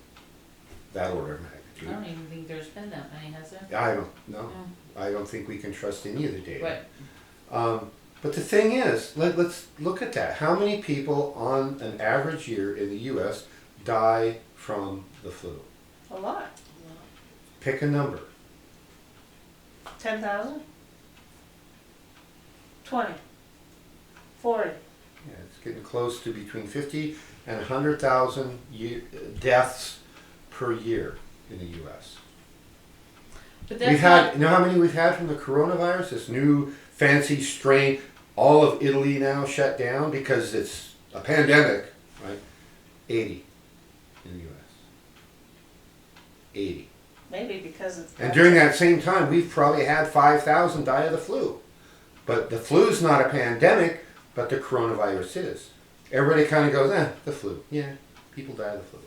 that order of magnitude. I don't even think there's been that many, has there? I don't know. I don't think we can trust any of the data. Right. But the thing is, let's look at that. How many people on an average year in the U.S. die from the flu? A lot. Pick a number. 10,000? 20? 40? Yeah, it's getting close to between 50 and 100,000 deaths per year in the U.S. But We've had, you know how many we've had from the coronavirus? This new fancy strain. All of Italy now shut down because it's a pandemic, right? 80 in the U.S. 80. Maybe because it's... And during that same time, we've probably had 5,000 die of the flu. But the flu's not a pandemic, but the coronavirus is. Everybody kind of goes, the flu. Yeah, people die of the flu.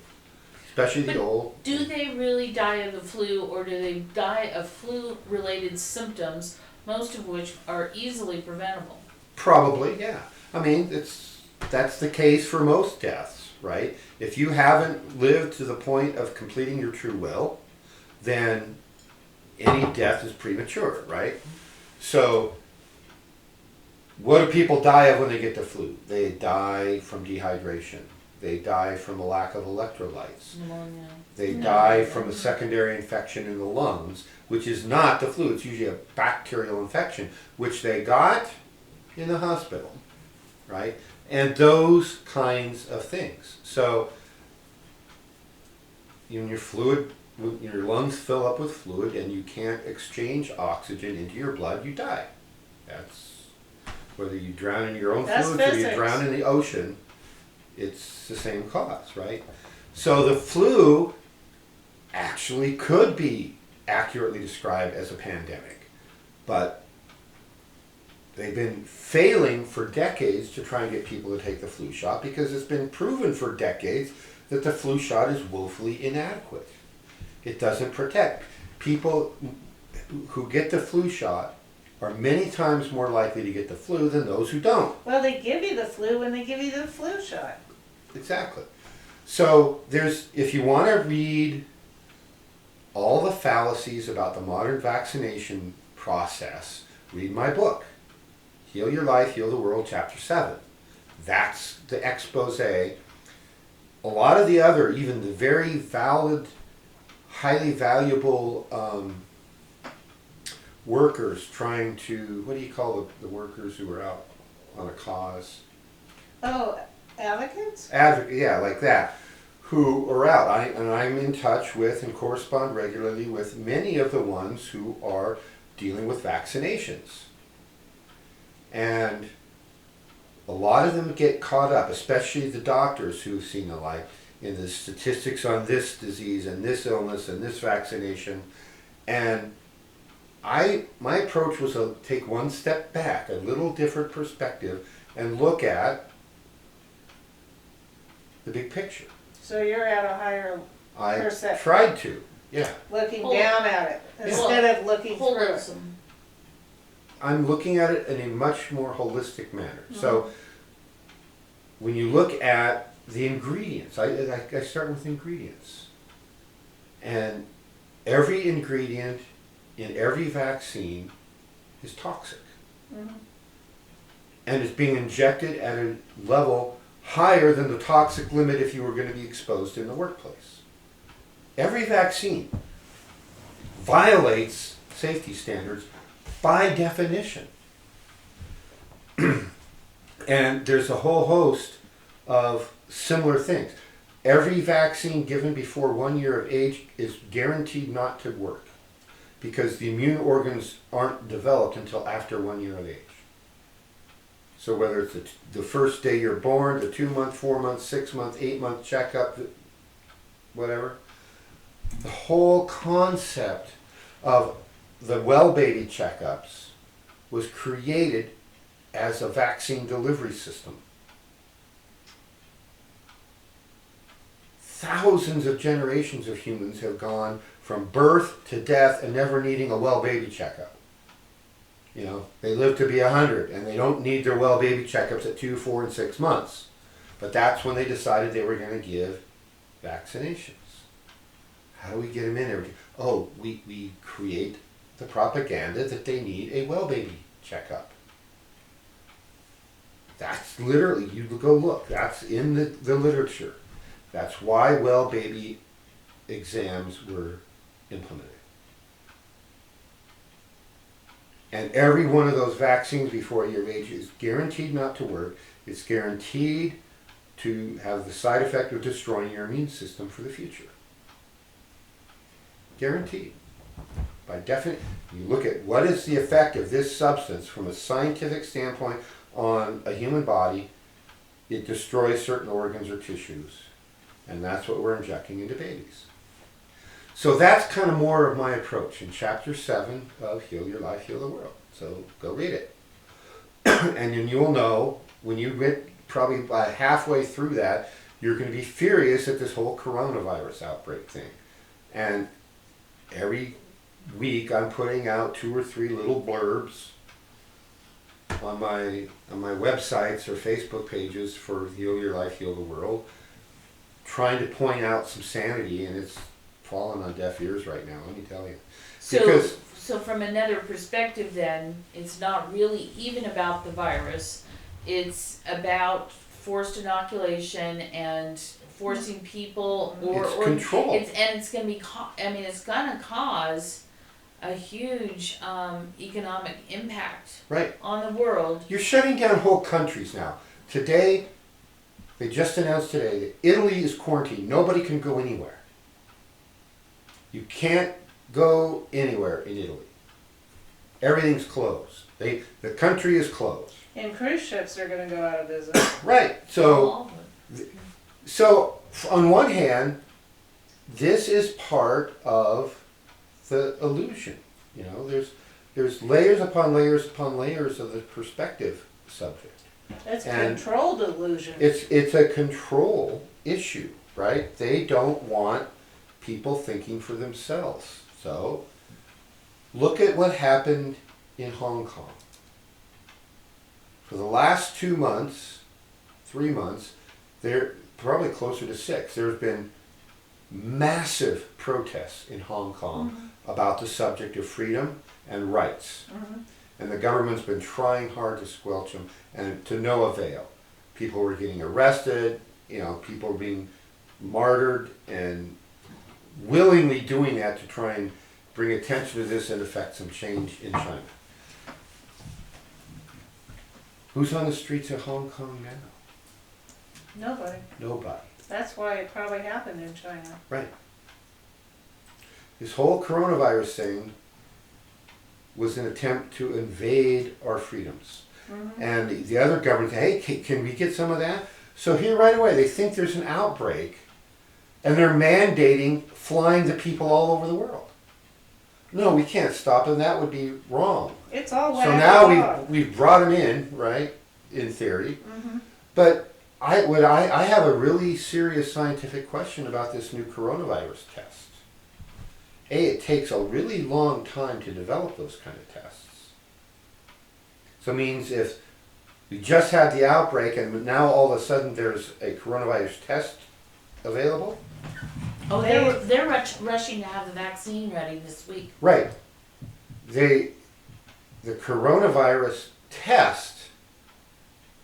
Especially the old. Do they really die of the flu, or do they die of flu-related symptoms, most of which are easily preventable? Probably, yeah. I mean, that's the case for most deaths, right? If you haven't lived to the point of completing your true will, then any death is premature, right? So, what do people die of when they get the flu? They die from dehydration. They die from a lack of electrolytes. Pneumonia. They die from a secondary infection in the lungs, which is not the flu. It's usually a bacterial infection, which they got in the hospital, right? And those kinds of things. So, when your lungs fill up with fluid and you can't exchange oxygen into your blood, you die. That's whether you drown in your own fluids or you drown in the ocean, it's the same cause, right? So the flu actually could be accurately described as a pandemic, but they've been failing for decades to try and get people to take the flu shot because it's been proven for decades that the flu shot is woefully inadequate. It doesn't protect. People who get the flu shot are many times more likely to get the flu than those who don't. Well, they give you the flu when they give you the flu shot. Exactly. So if you want to read all the fallacies about the modern vaccination process, read my book, Heal Your Life, Heal the World, Chapter 7. That's the expose. A lot of the other, even the very valid, highly valuable workers trying to, what do you call the workers who are out on a cause? Oh, advocates? Yeah, like that, who are out. I'm in touch with and correspond regularly with many of the ones who are dealing with vaccinations. And a lot of them get caught up, especially the doctors who've seen the light, in the statistics on this disease and this illness and this vaccination. And my approach was to take one step back, a little different perspective, and look at the big picture. So you're at a higher I perception. tried to, yeah. Looking Hold- down at it instead of looking through it. Holism. I'm looking at it in a much more holistic manner. So when you look at the ingredients, I start with ingredients. And every ingredient in every vaccine is toxic. And it's being injected at a level higher than the toxic limit if you were going to be exposed in the workplace. Every vaccine violates safety standards by definition. And there's a whole host of similar things. Every vaccine given before 1 year of age is guaranteed not to work because the immune organs aren't developed until after 1 year of age. So whether it's the first day you're born, the 2 month, 4 month, 6 month, 8 month checkup, whatever, the whole concept of the well baby checkups was created as a vaccine delivery system. Thousands of generations of humans have gone from birth to death and never needing a well baby checkup. You know, they live to be 100 and they don't need their well baby checkups at 2, 4, and 6 months. But that's when they decided they were going to give vaccinations. How do we get them in there? Oh, we create the propaganda that they need a well baby checkup. That's literally, you go look, that's in the literature. That's why well baby exams were implemented. And every one of those vaccines before a year of age is guaranteed not to work. It's guaranteed to have the side effect of destroying your immune system for the future. Guaranteed. By definition, you look at what is the effect of this substance from a scientific standpoint on a human body, it destroys certain organs or tissues. And that's what we're injecting into babies. So that's kind of more of my approach in Chapter 7 of Heal Your Life, Heal the World. So go read it. And then you'll know, when you get probably by halfway through that, you're going to be furious at this whole coronavirus outbreak thing. And every week I'm putting out 2 or 3 little blurbs on my websites or Facebook pages for Heal Your Life, Heal the World, trying to point out some sanity, and it's fallen on deaf ears right now, let me tell you. So from another perspective then, it's not really even about the virus, it's about forced inoculation and forcing people It's control. It's going to be, it's going to cause a huge economic impact Right. on the world. You're shutting down whole countries now. Today, they just announced today that Italy is quarantined. Nobody can go anywhere. You can't go anywhere in Italy. Everything's closed. The country is closed. And cruise ships are going to go out of business. Right. So on one hand, this is part of the illusion. You know, there's layers upon layers upon layers of the perspective subject. It's And controlled illusion. It's a control issue, right? They don't want people thinking for themselves. So look at what happened in Hong Kong. For the last 2 months, 3 months, probably closer to 6. There's been massive protests in Hong Kong about the subject of freedom and rights. And the government's been trying hard to squelch them, and to no avail. People were getting arrested, people were being martyred, and willingly doing that to try and bring attention to this and affect some change in China. Who's on the streets of Hong Kong now? Nobody. Nobody. That's why it probably happened in China. Right. This whole coronavirus thing was an attempt to invade our freedoms. And the other government said, hey, can we get some of that? So here right away, they think there's an outbreak, and they're mandating flying to people all over the world. No, we can't stop them. That would be wrong. It's all So whack now dog. we've brought them in, right, in theory. But I have a really serious scientific question about this new coronavirus test. It takes a really long time to develop those kind of tests. So it means if we just had the outbreak and now all of a sudden there's a coronavirus test available. Oh, they're rushing to have the vaccine ready this week. Right. The coronavirus test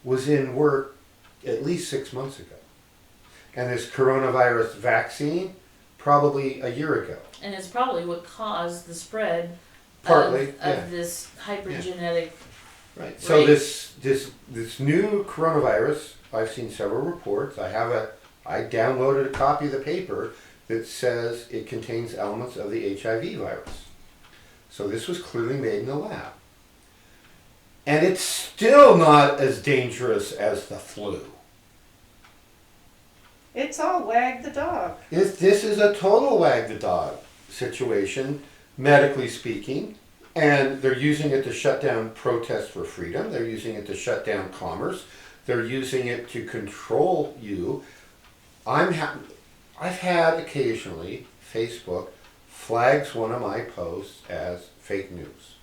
was in work at least 6 months ago. And this coronavirus vaccine probably a year ago. And it's probably what caused the spread Partly, of this hypergenetic. Right. So Right. this new coronavirus, I've seen several reports. I downloaded a copy of the paper that says it contains elements of the HIV virus. So this was clearly made in the lab. And it's still not as dangerous as the flu. It's all wag the dog. This is a total wag the dog situation, medically speaking, and they're using it to shut down protests for freedom. They're using it to shut down commerce. They're using it to control you. I've had occasionally Facebook flags one of my posts as fake news.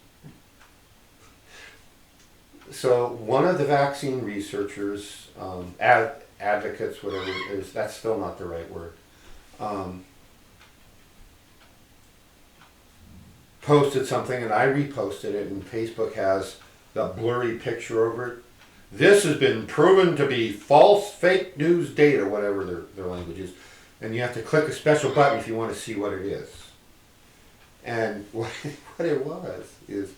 So one of the vaccine researchers, advocates, whatever it is, that's still not the right word, posted something and I reposted it, and Facebook has the blurry picture over it. This has been proven to be false, fake news data, whatever their language is. And you have to click a special button if you want to see what it is. And what it was is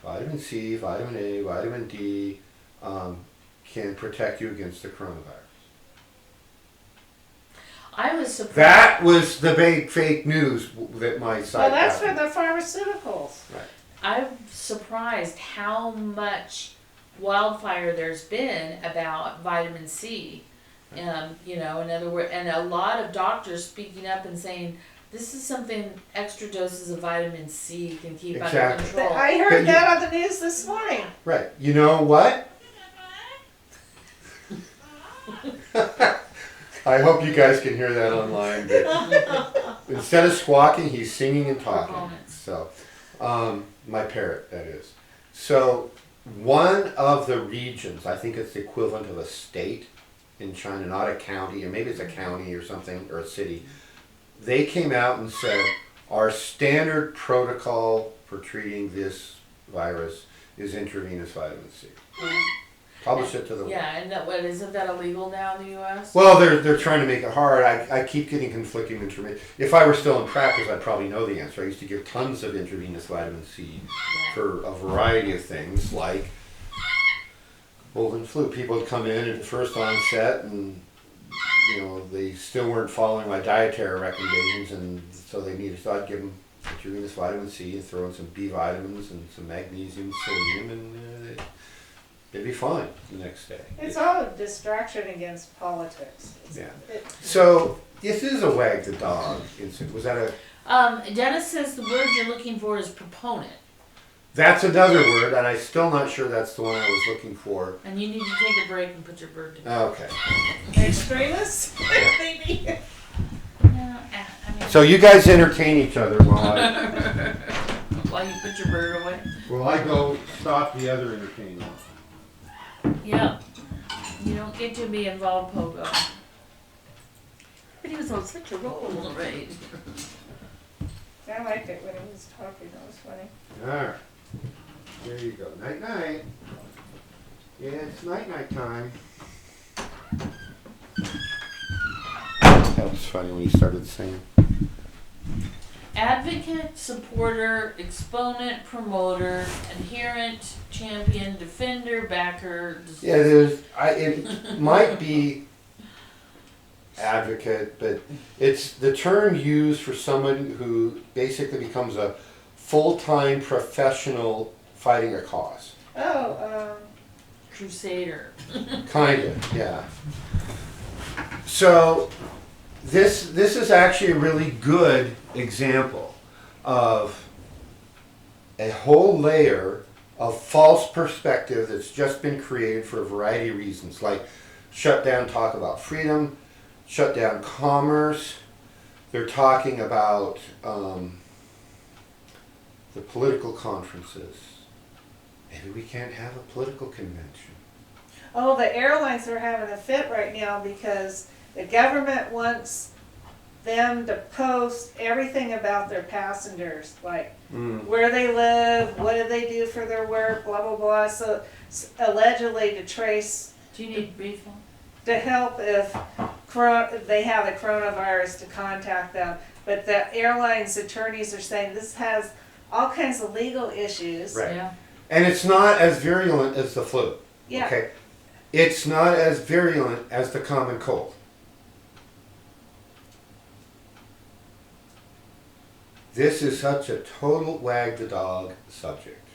vitamin C, vitamin A, vitamin D can protect you against the coronavirus. I was surprised. That was the big fake news that my site Well, that's for got. the pharmaceuticals. Right. I'm surprised how much wildfire there's been about vitamin C. In other words, and a lot of doctors speaking up and saying, this is something extra doses of vitamin C can keep under Exactly. control. I But heard you- that on the news this morning. Right. You know what? I hope you guys can hear that online. But instead of squawking, he's singing and talking. Proponents. So, my parrot, that is. So, one of the regions, I think it's the equivalent of a state in China, not a county, or maybe it's a county or something, or a city. They came out and said, our standard protocol for treating this virus is intravenous vitamin C. Publish it to the world. Yeah, and isn't that illegal now in the U.S.? Well, they're trying to make it hard. I keep getting conflicting information. If I were still in practice, I'd probably know the answer. I used to give tons of intravenous vitamin C for a variety of things, like cold and flu. People would come in at the first onset, and they still weren't following my dietary recommendations, and so they needed. So I'd give them intravenous vitamin C and throw in some B vitamins and some magnesium, selenium, and they'd be fine the next day. It's all a distraction against politics. Yeah. So this is a wag the dog incident. Was that a? Dennis says the word you're looking for is proponent, That's another word, and I'm still not sure that's the one I was looking for. and you need to take a break and put your bird to bed. Okay. Extremists, maybe. Yeah, I mean, So you guys entertain each other while while you put your bird away. I go stop the other entertainment. Yeah, you don't get to be involved, Pogo. He was on such a roll. Right. I liked it when he was talking, that was funny. Alright. There you go. Night night. Yeah, it's night night time. That was funny when he started singing. Advocate, supporter, exponent, promoter, adherent, champion, defender, backer. Yeah, it might be advocate, but it's the term used for someone who basically becomes a full-time professional fighting a cause. Oh, Crusader. Kind of, yeah. So this is actually a really good example of a whole layer of false perspective that's just been created for a variety of reasons, like shut down talk about freedom, shut down commerce. They're talking about the political conferences. Maybe we can't have a political convention. oh, the airlines are having a fit right now because the government wants them to post everything about their passengers, like where they live, what do they do for their work, blah, blah, blah. So allegedly to trace, Do you need refill? to help if they have the coronavirus to contact them. But the airlines attorneys are saying this has all kinds of legal issues. Right. Yeah. And it's not as virulent as the flu. Yeah. Okay. It's not as virulent as the common cold. This is such a total wag the dog subject,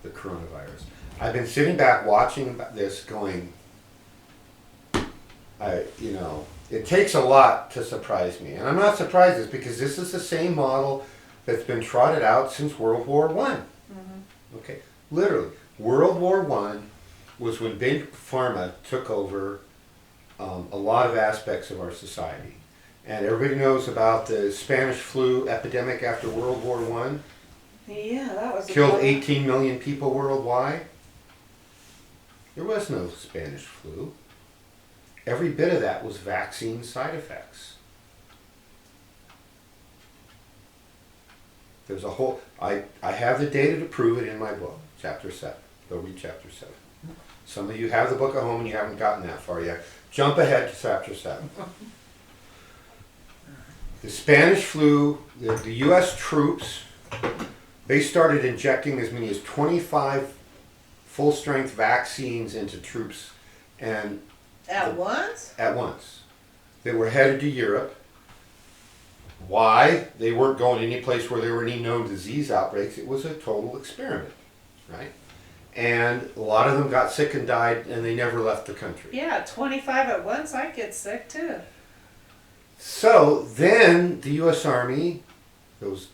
the coronavirus. I've been sitting back watching this going, it takes a lot to surprise me. And I'm not surprised it's because this is the same model that's been trotted out since World War I. Okay, literally, World War I was when Big Pharma took over a lot of aspects of our society. And everybody knows about the Spanish flu epidemic after World War I. Yeah, that was Killed 18 million people worldwide. There was no Spanish flu. Every bit of that was vaccine side effects. There's a whole, I have the data to prove it in my book, chapter 7. Go read chapter 7. Some of you have the book at home and you haven't gotten that far yet. Jump ahead to chapter 7. The Spanish flu, the U.S. troops, they started injecting as many as 25 full-strength vaccines into troops and at once? At once. They were headed to Europe. Why? They weren't going any place where there were any known disease outbreaks. It was a total experiment, right? And a lot of them got sick and died, and they never left the country. Yeah, 25 at once, I'd get sick too. So then the U.S. Army, those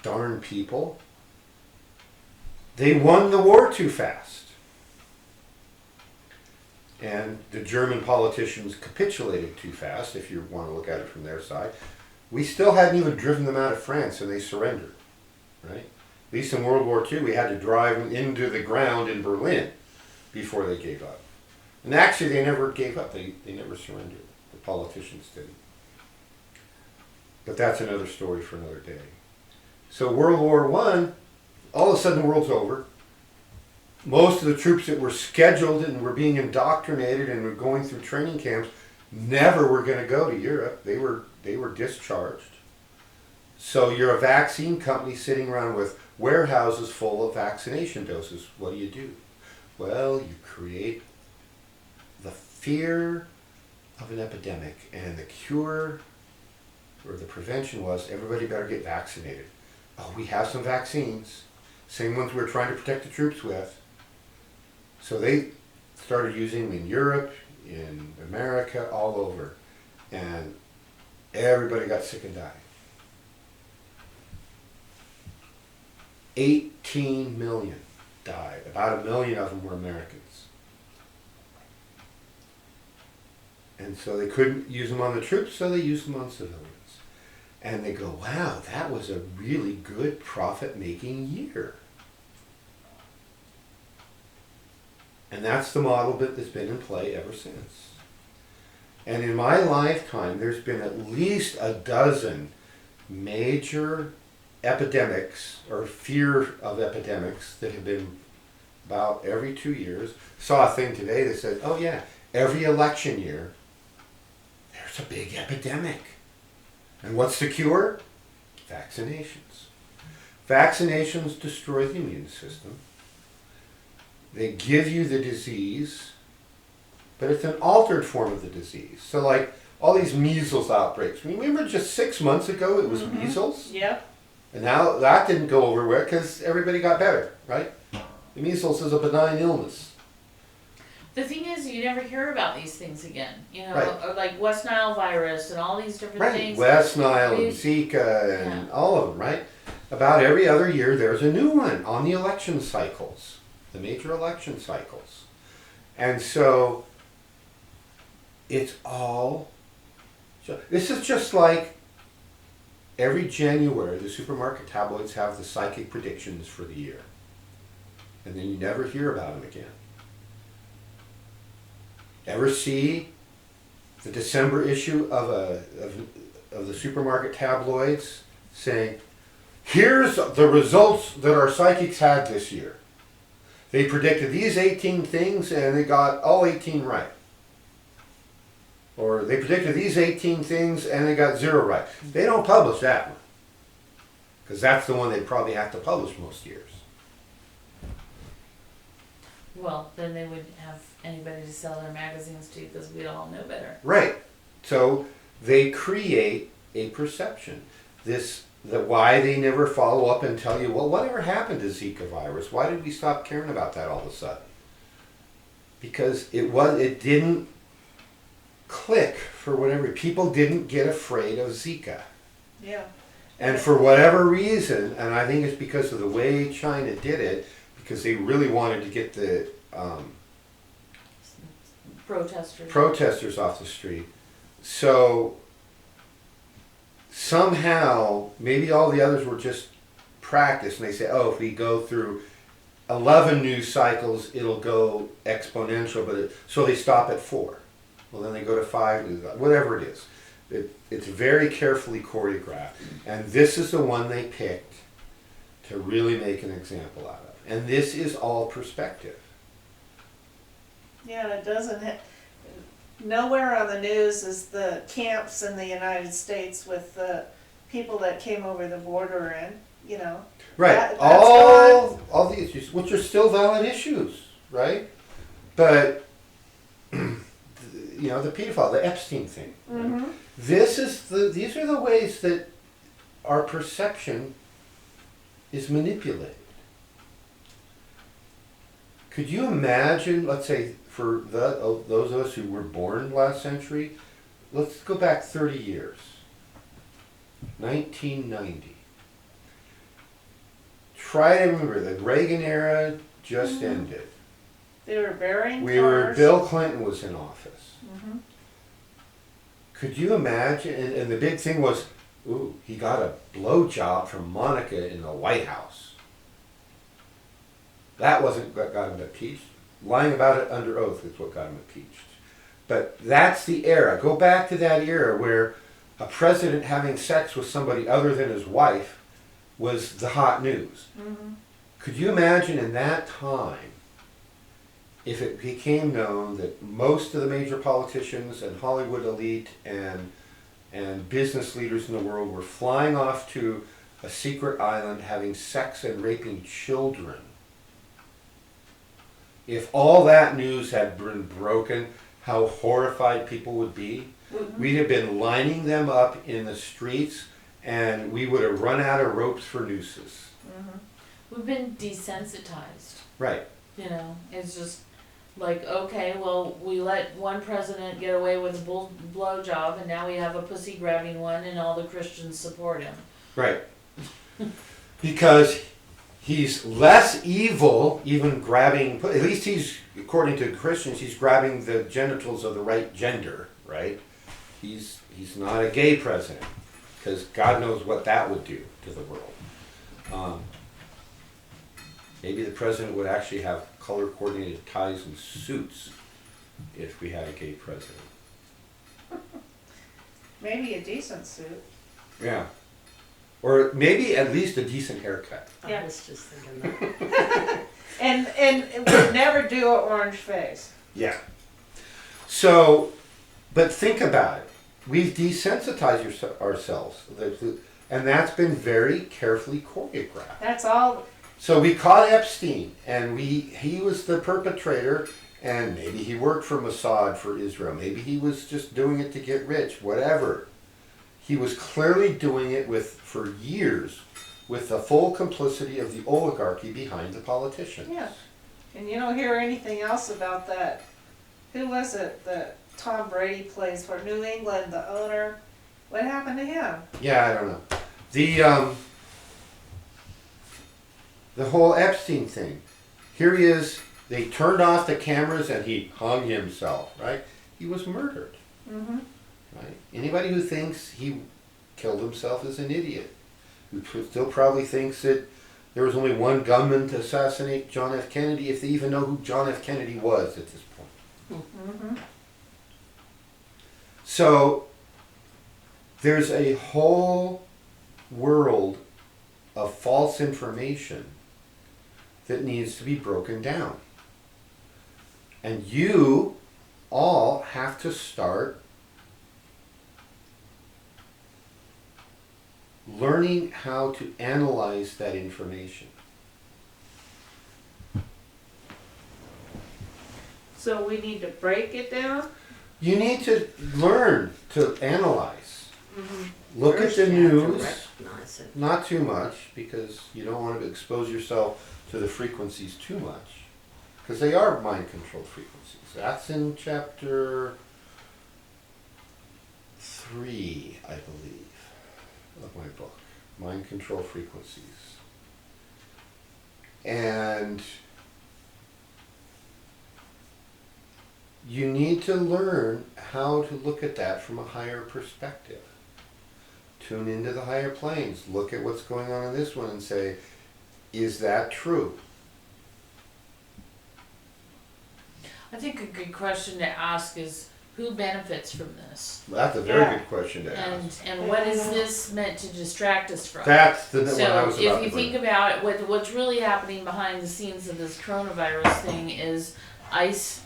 darn people, they won the war too fast. And the German politicians capitulated too fast, if you want to look at it from their side. We still hadn't even driven them out of France and they surrendered, right? At least in World War II, we had to drive them into the ground in Berlin before they gave up. And actually, they never gave up. They never surrendered. The politicians didn't. But that's another story for another day. So World War I, all of a sudden the world's over. Most of the troops that were scheduled and were being indoctrinated and were going through training camps never were going to go to Europe. They were discharged. So you're a vaccine company sitting around with warehouses full of vaccination doses. What do? Well, you create the fear of an epidemic, and the cure or the prevention was everybody better get vaccinated. Oh, we have some vaccines, same ones we're trying to protect the troops with. So they started using them in Europe, in America, all over, and everybody got sick and died. 18 million died. About 1 million of them were Americans. And so they couldn't use them on the troops, so they used them on civilians. And they go, wow, that was a really good profit-making year. And that's the model that's been in play ever since. And in my lifetime, there's been at least a dozen major epidemics or fear of epidemics that have been about every 2 years. Saw a thing today that said, oh yeah, every election year, there's a big epidemic. And what's the cure? Vaccinations. Vaccinations destroy the immune system. They give you the disease, but it's an altered form of the disease. So like all these measles outbreaks. Remember just 6 months ago it was measles? Yep. And now that didn't go over well because everybody got better, right? The measles is a benign illness. The thing is, you never hear about these things again, Right. or like West Nile virus and all these different things. West Nile and We- Zika and all of them, right? About every other year there's a new one on the election cycles, the major election cycles. And so it's all, this is just like every January the supermarket tabloids have the psychic predictions for the year. And then you never hear about them again. Ever see the December issue of the supermarket tabloids saying, here's the results that our psychics had this year. They predicted these 18 things and they got all 18 right. Or they predicted these 18 things and they got 0 right. They don't publish that one. Because that's the one they probably have to publish most years. Well, then they wouldn't have anybody to sell their magazines to because we'd all know better. Right. So they create a perception. Why they never follow up and tell you, well, whatever happened to Zika virus? Why did we stop caring about that all of a sudden? Because it didn't click for whatever. People didn't get afraid of Zika. Yeah. And for whatever reason, and I think it's because of the way China did it, because they really wanted to get the protesters off the street. So somehow, maybe all the others were just practice, and they say, oh, if we go through 11 news cycles, it'll go exponential, so they stop at 4. Well, then they go to 5 news, whatever it is. It's very carefully choreographed, and this is the one they picked to really make an example out of. And this is all perspective. Yeah, and it doesn't nowhere on the news is the camps in the United States with the people that came over the border and, Right. That's All the issues, which are still valid issues, right? But the pedophile, the Epstein thing. Mm-hmm. These are the ways that our perception is manipulated. Could you imagine, let's say, for those of us who were born last century, let's go back 30 years. 1990. Try to remember, the Reagan era just ended. They were burying cars. Bill Clinton was in office. Mm-hmm. Could you imagine, and the big thing was, he got a blowjob from Monica in the White House. That wasn't what got him impeached. Lying about it under oath is what got him impeached. But that's the era. Go back to that era where a president having sex with somebody other than his wife was the hot news. Mm-hmm. Could you imagine in that time if it became known that most of the major politicians and Hollywood elite and business leaders in the world were flying off to a secret island having sex and raping children? If all that news had been broken, how horrified people would be. Mm-hmm. We'd have been lining them up in the streets and we would have run out of ropes for nooses. Mm-hmm. We've been desensitized. Right. It's just like, okay, well, we let one president get away with a blowjob, and now we have a pussy grabbing one, and all the Christians support him. Right. Because he's less evil, even grabbing, at least he's, according to Christians, he's grabbing the genitals of the right gender, right? He's not a gay president, because God knows what that would do to the world. Maybe the president would actually have color-coordinated ties and suits if we had a gay president. Maybe a decent suit. Yeah. Or maybe at least a decent haircut. Yeah. I was just thinking that. And would never do an orange face. Yeah. So, but think about it. We've desensitized ourselves, and that's been very carefully choreographed. That's all. So we caught Epstein, and he was the perpetrator, and maybe he worked for Mossad for Israel. Maybe he was just doing it to get rich, whatever. He was clearly doing it for years with the full complicity of the oligarchy behind the politicians. Yeah. And you don't hear anything else about that. Who was it that Tom Brady plays for? New England, the owner. What happened to him? Yeah, I don't know. The whole Epstein thing. Here he is. They turned off the cameras and he hung himself, right? He was murdered. Mm-hmm. Right? Anybody who thinks he killed himself is an idiot. Who still probably thinks that there was only one gunman to assassinate John F. Kennedy, if they even know who John F. Kennedy was at this point. Mm-hmm. So there's a whole world of false information that needs to be broken down. And you all have to start learning how to analyze that information. So we need to break it down? You need to learn to analyze. Mm-hmm. Look First at the you have to news, recognize it. not too much, because you don't want to expose yourself to the frequencies too much, because they are mind-controlled frequencies. That's in chapter 3, I believe, of my book, Mind Control Frequencies. And you need to learn how to look at that from a higher perspective. Tune into the higher planes. Look at what's going on in this one and say, is that true? I think a good question to ask is who benefits from this? That's a very Yeah. good question to ask. And what is this meant to distract us from? That's the one I So was about if to you bring think about it, what's really happening behind the scenes of this coronavirus thing is ICE,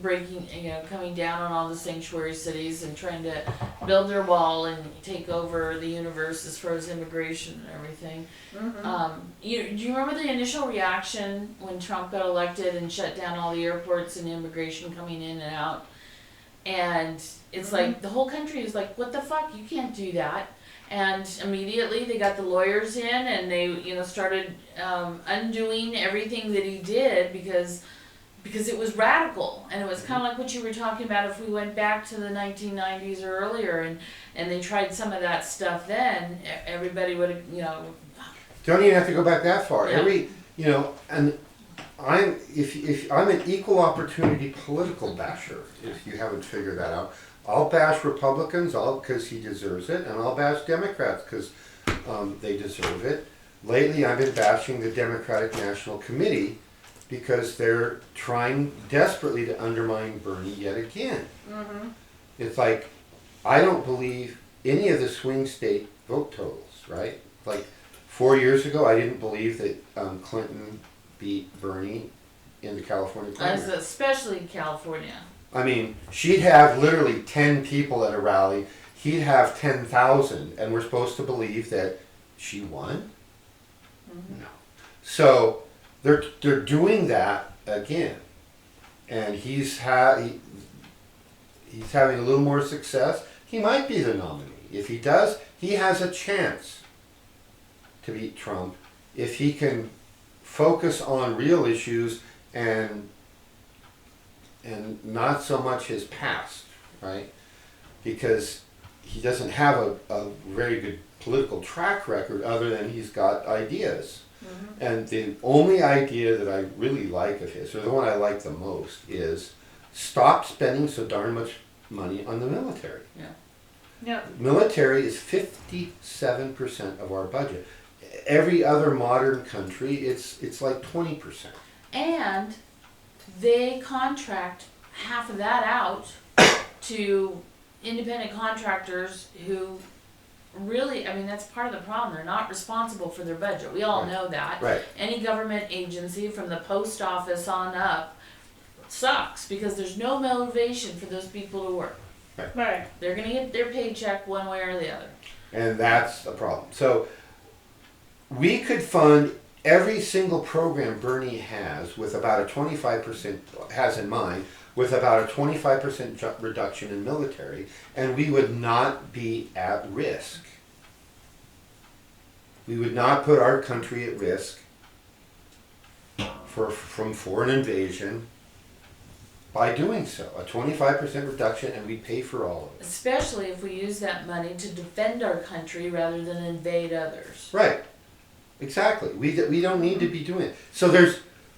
breaking, coming down on all the sanctuary cities and trying to build their wall and take over the universe as far as immigration and everything. Mm-hmm. Do you remember the initial reaction when Trump got elected and shut down all the airports and immigration coming in and out? And it's like the whole country is like, what the fuck? You can't do that. And immediately they got the lawyers in and they, started undoing everything that he did because it was radical. And it was kind of like what you were talking about if we went back to the 1990s or earlier and they tried some of that stuff then, everybody would have, Don't even have to go back that far. Yeah. And if I'm an equal opportunity political basher, if you haven't figured that out. I'll bash Republicans because he deserves it, and I'll bash Democrats because they deserve it. Lately, I've been bashing the Democratic National Committee because they're trying desperately to undermine Bernie yet again. Mm-hmm. It's like, I don't believe any of the swing state vote totals, right? Like 4 years ago, I didn't believe that Clinton beat Bernie in the California primary. especially in California. I mean, she'd have literally 10 people at a rally. He'd have 10,000, and we're supposed to believe that she won? Mm-hmm. No. So they're doing that again, and he's having a little more success. He might be the nominee. If he does, he has a chance to beat Trump if he can focus on real issues and not so much his past, right? Because he doesn't have a very good political track record other than he's got ideas. Mm-hmm. And the only idea that I really like of his, or the one I like the most, is stop spending so darn much money on the military. Yeah. Military is 57% of our budget. Every other modern country, it's like 20%. And they contract half of that out to independent contractors who really, I mean, that's part of the problem. They're not responsible for their budget. We all Right. know that. Right. Any government agency from the post office on up sucks because there's no motivation for those people to work. Right. They're gonna get their paycheck one way or the other. And that's a problem. So we could fund every single program Bernie has with about a 25%, has in mind, with about a 25% reduction in military, and we would not be at risk. We would not put our country at risk from foreign invasion by doing so. A 25% reduction, and we pay for all of it. Especially if we use that money to defend our country rather than invade others. Right. Exactly. We don't need to be doing it. So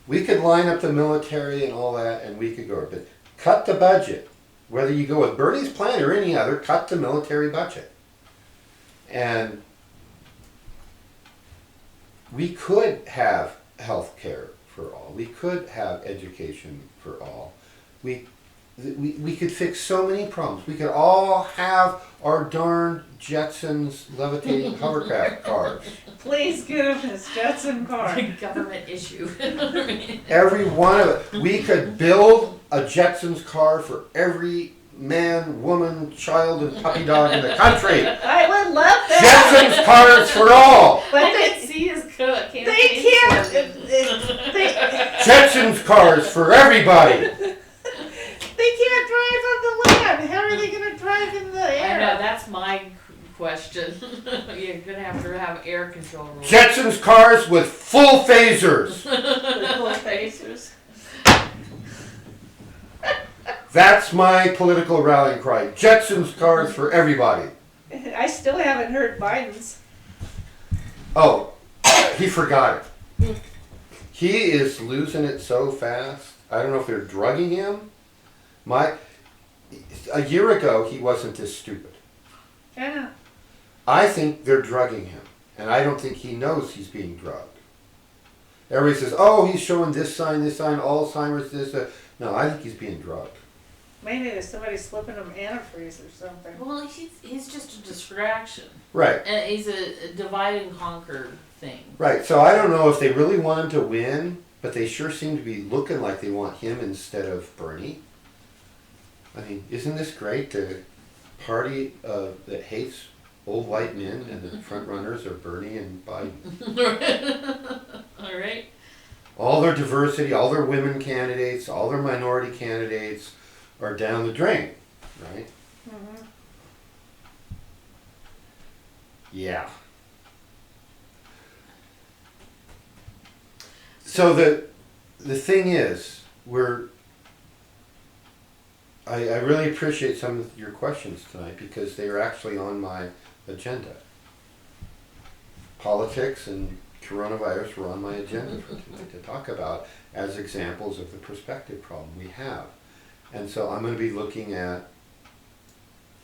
we could line up the military and all that, and we could go, but cut the budget. Whether you go with Bernie's plan or any other, cut the military budget. And we could have health care for all. We could have education for all. We could fix so many problems. We could all have our darn Jetsons levitating hovercraft cars. Please give him his Jetson car. Government issue. Every one of it. We could build a Jetsons car for every man, woman, child, and puppy dog in the country. I would love that. Jetsons cars for all. But I they, can see his coat. they can't. They Jetsons cars for everybody. can't drive on the land. How are they going to drive in the I air? know, that's my question. You're gonna have air control rules. Jetsons cars with full phasers. Little phasers. That's my political rallying cry. Jetsons cars for everybody. I still haven't heard Biden's. Oh, he forgot it. He is losing it so fast. I don't know if they're drugging him. A year ago, he wasn't this stupid. Yeah. I think they're drugging him, and I don't think he knows he's being drugged. Everybody says, "Oh, he's showing this sign, Alzheimer's, this." No, I think he's being drugged. Maybe there's somebody slipping him antifreeze or something. Well, he's just a distraction. Right, And he's a divide and conquer thing. right. So I don't know if they really want him to win, but they sure seem to be looking like they want him instead of Bernie. I mean, isn't this great? The party that hates old white men, and the front runners are Bernie and Biden. All right. All their diversity, all their women candidates, all their minority candidates are down the drain, right? Mm-hmm. Yeah. So the thing is, I really appreciate some of your questions tonight because they are actually on my agenda. Politics and coronavirus were on my agenda for tonight to talk about as examples of the perspective problem we have. And so I'm going to be looking at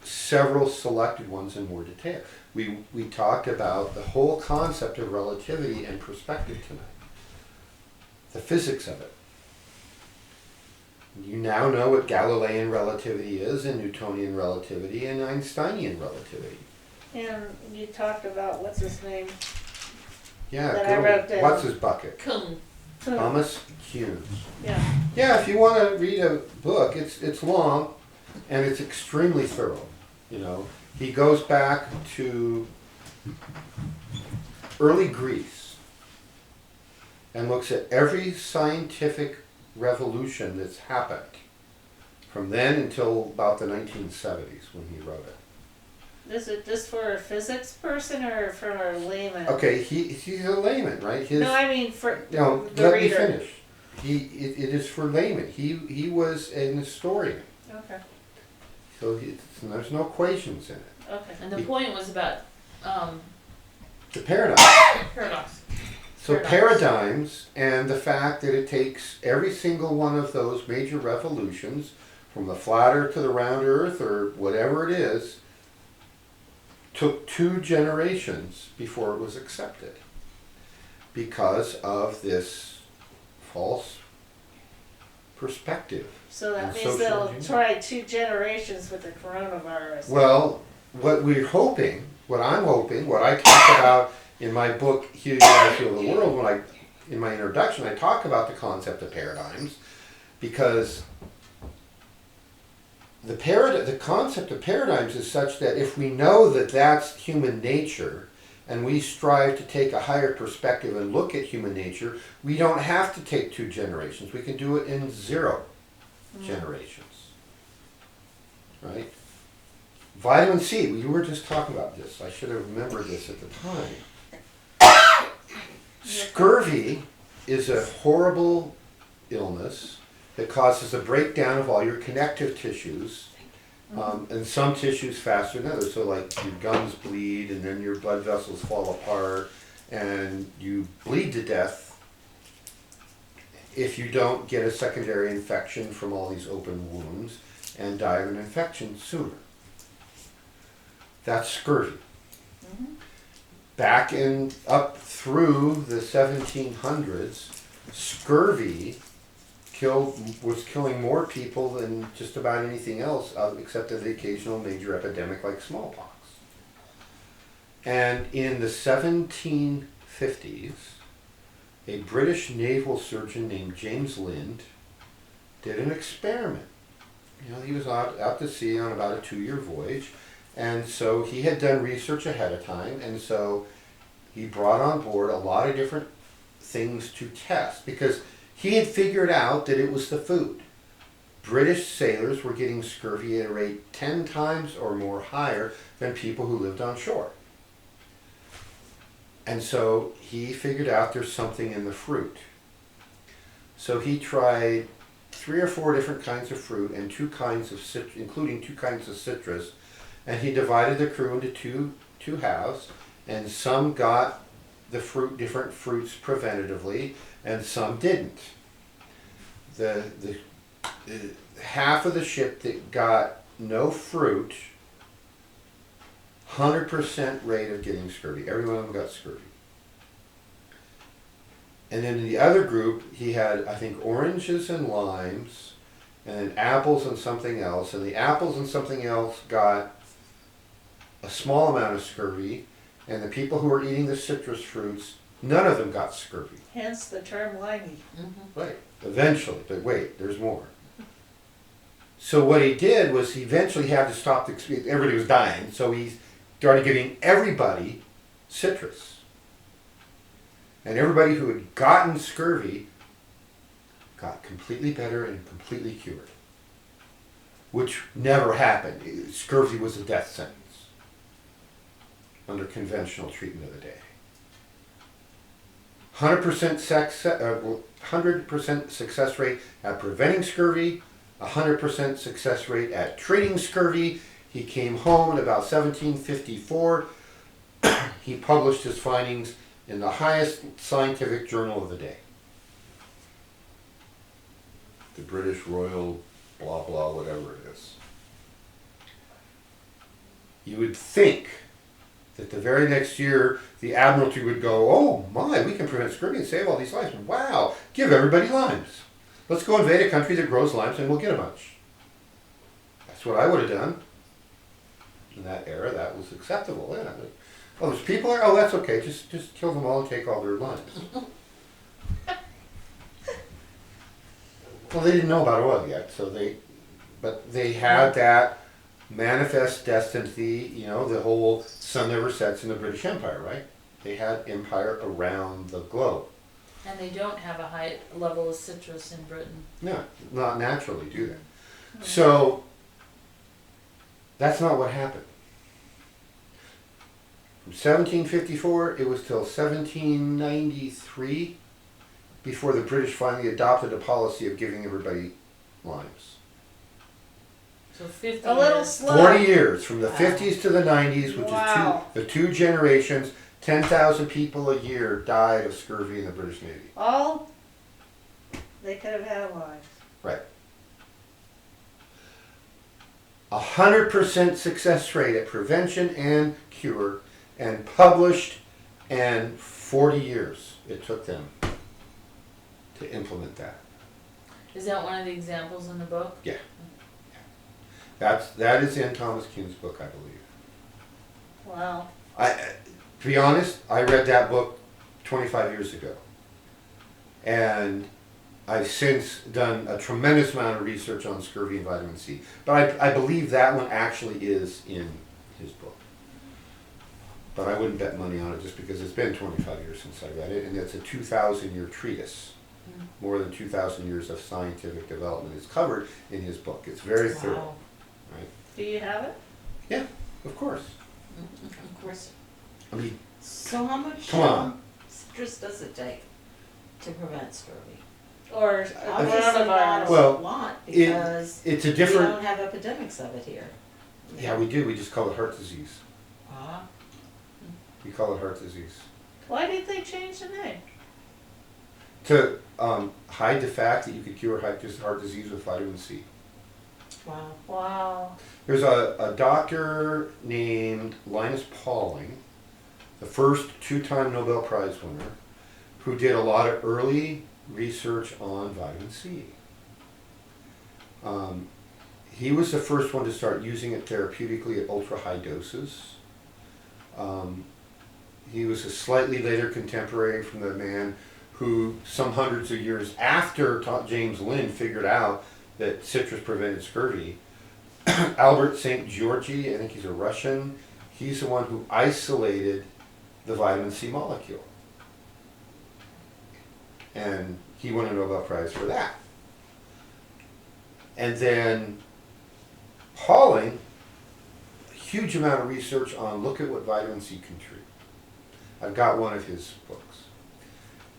several selected ones in more detail. We talked about the whole concept of relativity and perspective tonight. The physics of it. You now know what Galilean relativity is, and Newtonian relativity, and Einsteinian relativity. And you talked about, what's his name? Yeah, That I wrote down. what's his bucket? Cool. Thomas Kuhn. Yeah. Yeah, if you want to read a book, it's long, and it's extremely thorough. You know, he goes back to early Greece and looks at every scientific revolution that's happened from then until about the 1970s when he wrote it. Is it just for a physics person or for a layman? Okay, he's a layman, right? No, I mean for No, the let reader. me finish. It is for laymen. He was an historian, Okay. so there's no equations in it. Okay. And the point was about The paradigm. paradox. So Paradox. paradigms and the fact that it takes every single one of those major revolutions, from the flat earth to the round earth or whatever it is, took 2 generations before it was accepted because of this false perspective. So that And means social they'll engineering. try 2 generations with the coronavirus. Well, what we're hoping, what I'm hoping, what I talk about in my book, Here You I Feel the World, in my introduction, I talk about the concept of paradigms, because the concept of paradigms is such that if we know that that's human nature, and we strive to take a higher perspective and look at human nature, we don't have to take 2 generations. We can do it in 0 generations. Right? Vitamin C, we were just talking about this. I should have remembered this at the time. Scurvy is a horrible illness that causes a breakdown of all your connective tissues, and some tissues faster than others. So like your gums bleed, and then your blood vessels fall apart, and you bleed to death if you don't get a secondary infection from all these open wounds and die of an infection sooner. That's scurvy. Back up through the 1700s, scurvy was killing more people than just about anything else, except the occasional major epidemic like smallpox. And in the 1750s, a British naval surgeon named James Lind did an experiment. He was out to sea on about a 2-year voyage, and so he had done research ahead of time, and so he brought on board a lot of different things to test, because he had figured out that it was the food. British sailors were getting scurvy at a rate 10 times or more higher than people who lived on shore. And so he figured out there's something in the fruit. So he tried 3 or 4 different kinds of fruit and including 2 kinds of citrus, and he divided the crew into two halves, and some got different fruits preventatively, and some didn't. The half of the ship that got no fruit, 100% rate of getting scurvy. Every one of them got scurvy. And then in the other group, he had, I think, oranges and limes, and then apples and something else. And the apples and something else got a small amount of scurvy, and the people who were eating the citrus fruits, none of them got scurvy. Hence the term limey. Right, eventually, but wait, there's more. So what he did was he eventually had to stop everybody was dying, so he started giving everybody citrus. And everybody who had gotten scurvy got completely better and completely cured. Which never happened. Scurvy was a death sentence under conventional treatment of the day. 100% success rate at preventing scurvy, 100% success rate at treating scurvy. He came home in about 1754. He published his findings in the highest scientific journal of the day. The British Royal blah blah whatever it is. You would think that the very next year the Admiralty would go, oh my, we can prevent scurvy and save all these lives. Wow, give everybody limes. Let's go invade a country that grows limes and we'll get a bunch. That's what I would have done. In that era, that was acceptable. Yeah. Oh, there's people there? Oh, that's okay. Just kill them all and take all their limes. Well, they didn't know about oil yet, but they had that manifest destiny, the whole sun never sets in the British Empire, right? They had empire around the globe. And they don't have a high level of citrus in Britain. No, not naturally do they. So, that's not what happened. From 1754, it was till 1793 before the British finally adopted a policy of giving everybody limes. So 50 A little years. slow. 40 years, from the 50s to the 90s, which Wow. is the two generations, 10,000 people a year died of scurvy in the British Navy. All they could have had lives. Right. 100% success rate at prevention and cure, and published, and 40 years it took them to implement that. Is that one of the examples in the book? That is in Thomas Kuhn's book, I believe. Wow. To be honest, I read that book 25 years ago. And I've since done a tremendous amount of research on scurvy and vitamin C. But I believe that one actually is in his book. But I wouldn't bet money on it just because it's been 25 years since I read it, and it's a 2,000-year treatise. More than 2,000 years of scientific development is covered in his book. It's very thorough. Right? Do you have it? Yeah, of course. Of course. I mean, So how much come on. citrus does it take to prevent scurvy? Or Obviously not a Well, lot it- because It's a we different. don't have epidemics of it here. Yeah, we do. We just call it heart disease. Ah, We call it heart disease. why did they change the name? To hide the fact that you could cure heart disease with vitamin C. wow. Wow. There's a doctor named Linus Pauling, the first two-time Nobel Prize winner, who did a lot of early research on vitamin C. He was the first one to start using it therapeutically at ultra-high doses. He was a slightly later contemporary from the man who, some hundreds of years after James Lind figured out that citrus prevented scurvy, Albert St. Georgi, I think he's a Russian, he's the one who isolated the vitamin C molecule. And he won a Nobel Prize for that. And then Pauling, a huge amount of research on look at what vitamin C can treat. I've got one of his books.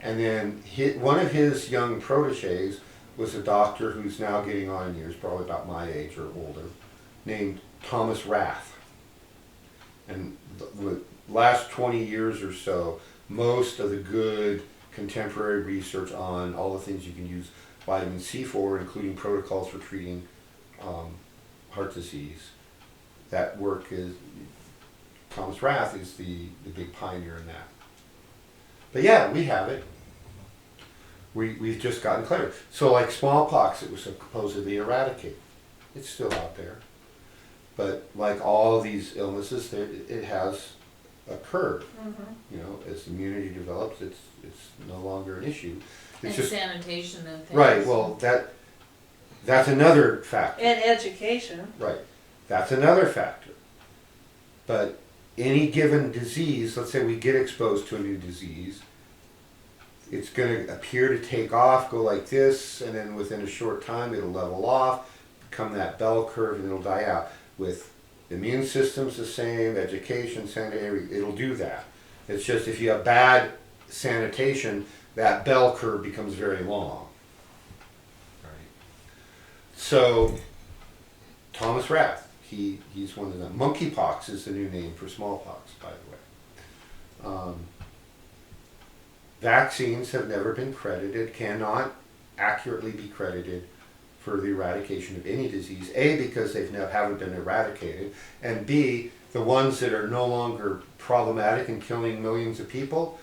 And then one of his young proteges was a doctor who's now getting on in years, probably about my age or older, named Thomas Rath. And the last 20 years or so, most of the good contemporary research on all the things you can use vitamin C for, including protocols for treating heart disease, that work is, Thomas Rath is the big pioneer in that. But yeah, we have it. We've just gotten clever. So like smallpox, it was supposedly eradicated. It's still out there. But like all of these illnesses, it has a curve. Mm-hmm. You know, as immunity develops, it's no longer an issue. It's And just sanitation and things. right. Well, that's another factor. And education. Right. That's another factor. But any given disease, let's say we get exposed to a new disease, it's going to appear to take off, go like this, and then within a short time it'll level off, become that bell curve, and it'll die out. With immune systems the same, education, sanitary, it'll do that. It's just if you have bad sanitation, that bell curve becomes very long. Right. So, Thomas Rath, he's one of them. Monkeypox is the new name for smallpox, by the way. Vaccines have never been credited, cannot accurately be credited for the eradication of any disease. A, because they haven't been eradicated, and B, the ones that are no longer problematic and killing millions of people,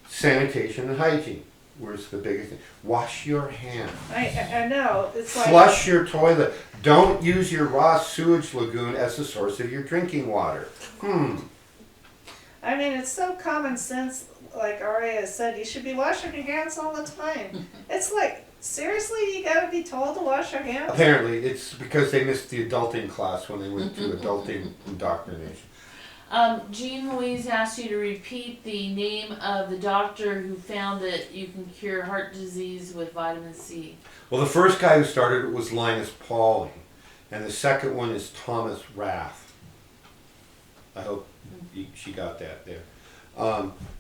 sanitation and hygiene. Where's the biggest thing? Wash your hands. I know. It's like Flush your toilet. Don't use your raw sewage lagoon as the source of your drinking water. I mean, it's so common sense, like Aria said, you should be washing your hands all the time. It's like, seriously, you gotta be told to wash your hands? Apparently, it's because they missed the adulting class when they went to adulting indoctrination. Jean Louise asked you to repeat the name of the doctor who found that you can cure heart disease with vitamin C. Well, the first guy who started it was Linus Pauling, and the second one is Thomas Rath. I hope she got that there.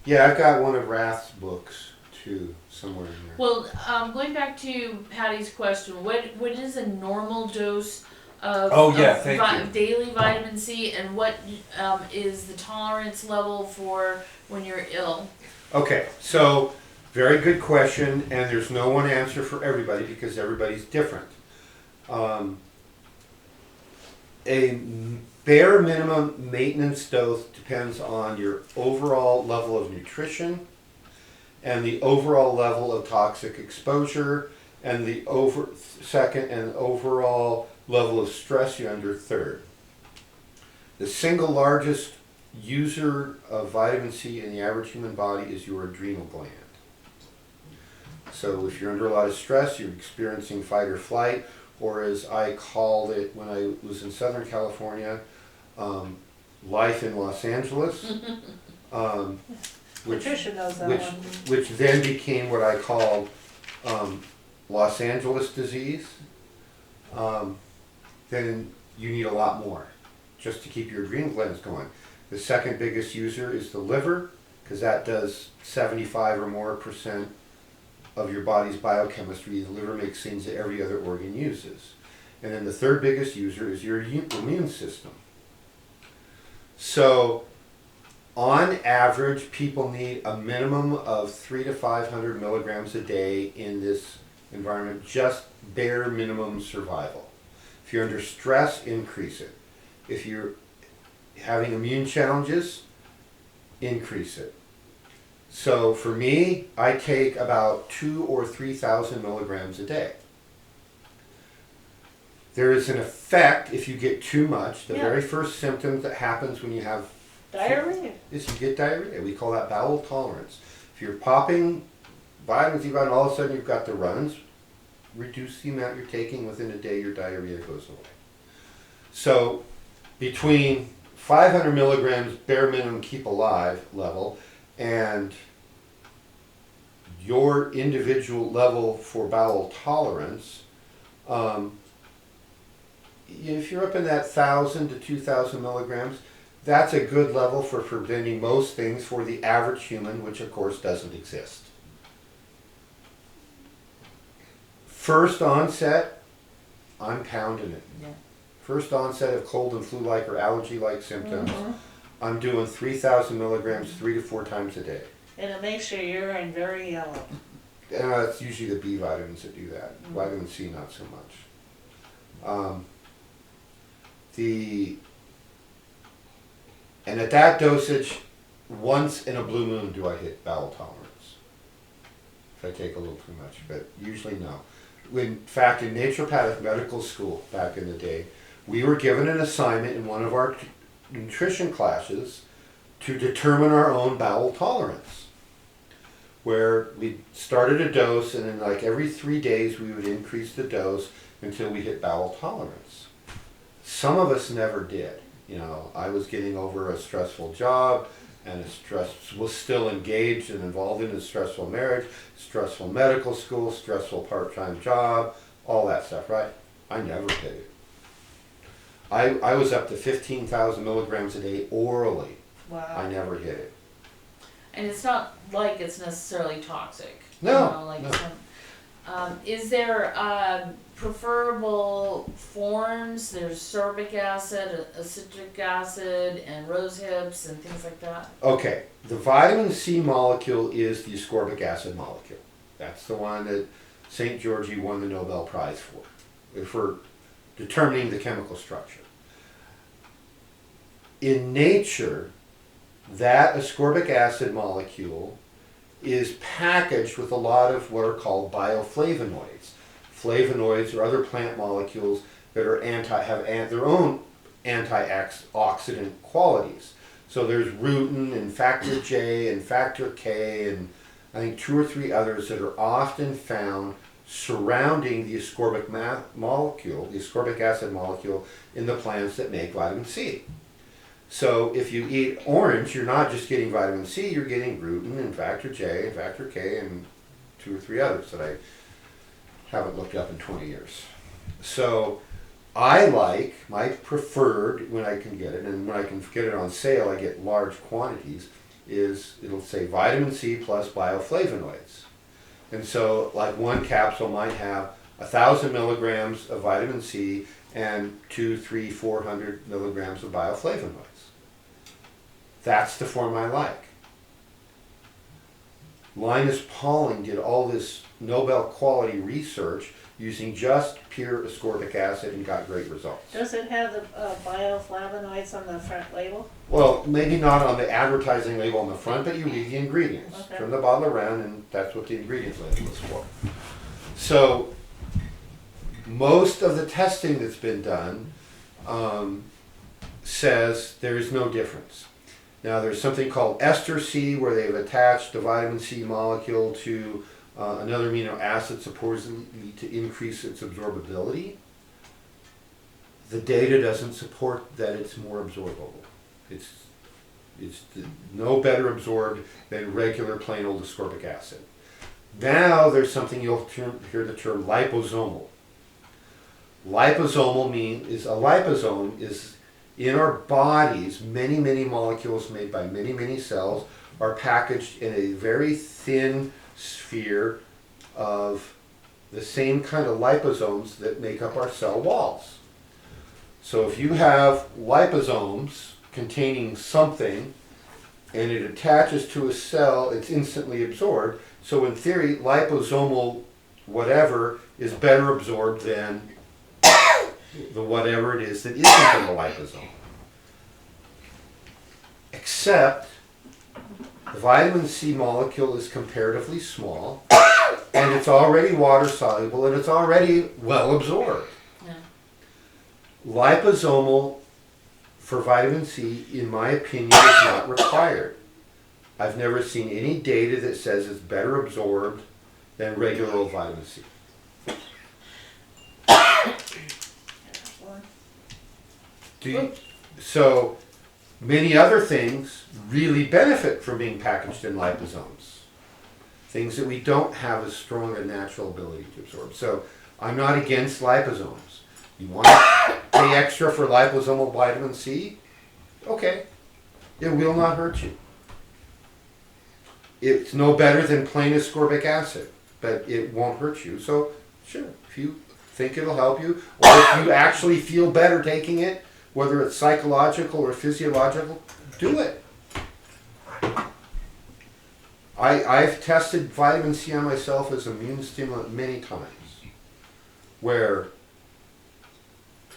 Yeah, I've got one of Rath's books too, somewhere in there. Well, going back to Patty's question, what is a normal dose of, Thank you. daily vitamin C, and what is the tolerance level for when you're ill? Okay, so very good question, and there's no one answer for everybody because everybody's different. A bare minimum maintenance dose depends on your overall level of nutrition and the overall level of toxic exposure and the second, and overall level of stress you're under third. The single largest user of vitamin C in the average human body is your adrenal gland. So if you're under a lot of stress, you're experiencing fight or flight, or as I called it when I was in Southern California, life in Los Angeles, which, Patricia knows that which, one. which then became what I called Los Angeles disease. Then you need a lot more just to keep your adrenal glands going. The second biggest user is the liver, because that does 75 or more % of your body's biochemistry. The liver makes things that every other organ uses. And then the third biggest user is your immune system. So on average, people need a minimum of 300 to 500 milligrams a day in this environment, just bare minimum survival. If you're under stress, increase it. If you're having immune challenges, increase it. So for me, I take about 2,000 or 3,000 milligrams a day. There is an effect if you get too much. The Yeah. very first symptom that happens when you have Diarrhea. is you get diarrhea. We call that bowel tolerance. If you're popping vitamins, and all of a sudden you've got the runs, reduce the amount you're taking. Within a day, your diarrhea goes away. So between 500 milligrams bare minimum keep alive level and your individual level for bowel tolerance, if you're up in that 1,000 to 2,000 milligrams, that's a good level for preventing most things for the average human, which of course doesn't exist. First onset, I'm pounding it. Yeah. First onset of cold and flu-like or allergy-like symptoms, I'm doing 3,000 milligrams 3 to 4 times a day. And it makes your urine very yellow. And it's usually the B vitamins that do that. Vitamin C, not so much. And at that dosage, once in a blue moon do I hit bowel tolerance. If I take a little too much, but usually no. In fact, in naturopathic medical school back in the day, we were given an assignment in one of our nutrition classes to determine our own bowel tolerance, where we started a dose and then like every 3 days we would increase the dose until we hit bowel tolerance. Some of us never did. You know, I was getting over a stressful job and was still engaged and involved in a stressful marriage, stressful medical school, stressful part-time job, all that stuff, right? I never hit it. I was up to 15,000 milligrams a day orally. Wow. I never hit it. And it's not like it's necessarily toxic. No, You know, like no. Is there preferable forms? There's sorbic acid, citric acid, and rose hips, and things like that. Okay, the vitamin C molecule is the ascorbic acid molecule. That's the one that St. George won the Nobel Prize for determining the chemical structure. In nature, that ascorbic acid molecule is packaged with a lot of what are called bioflavonoids. Flavonoids are other plant molecules that are have their own antioxidant qualities. So there's rutin and factor J and factor K and I think 2 or 3 others that are often found surrounding the ascorbic molecule, the ascorbic acid molecule in the plants that make vitamin C. So if you eat orange, you're not just getting vitamin C, you're getting rutin and factor J and factor K and 2 or 3 others that I haven't looked up in 20 years. So I like, my preferred, when I can get it, and when I can get it on sale, I get large quantities, is it'll say vitamin C plus bioflavonoids. And so like one capsule might have 1,000 milligrams of vitamin C and 200, 300, 400 milligrams of bioflavonoids. That's the form I like. Linus Pauling did all this Nobel quality research using just pure ascorbic acid and got great results. Does it have the bioflavonoids on the front label? Well, maybe not on the advertising label on the front, but you read the ingredients. Okay. Turn the bottle around and that's what the ingredient label is for. So most of the testing that's been done says there is no difference. Now there's something called ester C where they've attached the vitamin C molecule to another amino acid supposedly to increase its absorbability. The data doesn't support that it's more absorbable. It's no better absorbed than regular plain old ascorbic acid. Now there's something you'll hear the term liposomal. Liposomal is a liposome is in our bodies, many, many molecules made by many, many cells are packaged in a very thin sphere of the same kind of liposomes that make up our cell walls. So if you have liposomes containing something and it attaches to a cell, it's instantly absorbed. So in theory, liposomal whatever is better absorbed than the whatever it is that isn't in the liposome. Except the vitamin C molecule is comparatively small and it's already water soluble and it's already well absorbed. Yeah. Liposomal for vitamin C, in my opinion, is not required. I've never seen any data that says it's better absorbed than regular old vitamin C. So many other things really benefit from being packaged in liposomes. Things that we don't have as strong a natural ability to absorb. So I'm not against liposomes. You want to pay extra for liposomal vitamin C? Okay. It will not hurt you. It's no better than plain ascorbic acid, but it won't hurt you. So sure, if you think it'll help you, or if you actually feel better taking it, whether it's psychological or physiological, do it. I've tested vitamin C on myself as an immune stimulant many times. Where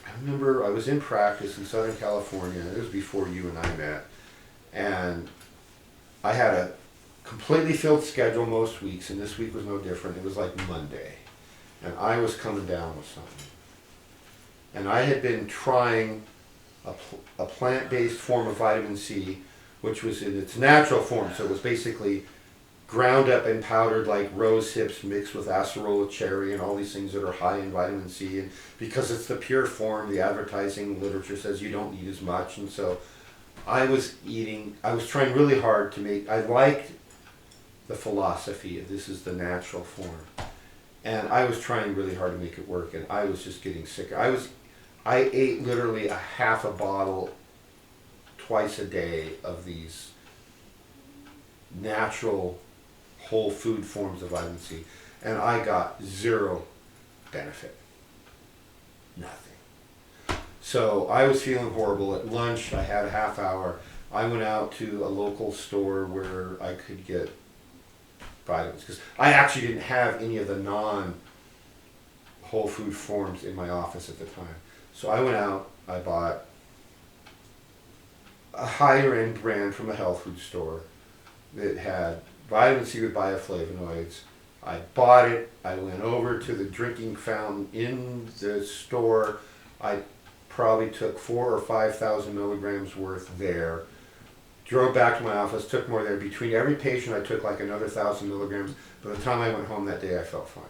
I remember I was in practice in Southern California, it was before you and I met, and I had a completely filled schedule most weeks, and this week was no different. It was like Monday, and I was coming down with something. And I had been trying a plant-based form of vitamin C, which was in its natural form. So it was basically ground up and powdered like rose hips mixed with acerola cherry and all these things that are high in vitamin C. And because it's the pure form, the advertising literature says you don't need as much. And so I was trying really hard to make, I liked the philosophy of this is the natural form. And I was trying really hard to make it work, and I was just getting sick. I ate literally a half a bottle twice a day of these natural whole food forms of vitamin C, and I got zero benefit. Nothing. So I was feeling horrible. At lunch, I had a half hour. I went out to a local store where I could get vitamins, because I actually didn't have any of the non-whole food forms in my office at the time. So I went out, I bought a higher end brand from a health food store that had vitamin C with bioflavonoids. I bought it, I went over to the drinking fountain in the store. I probably took 4,000 or 5,000 milligrams worth there. Drove back to my office, took more there. Between every patient I took like another 1,000 milligrams. By the time I went home that day I felt fine.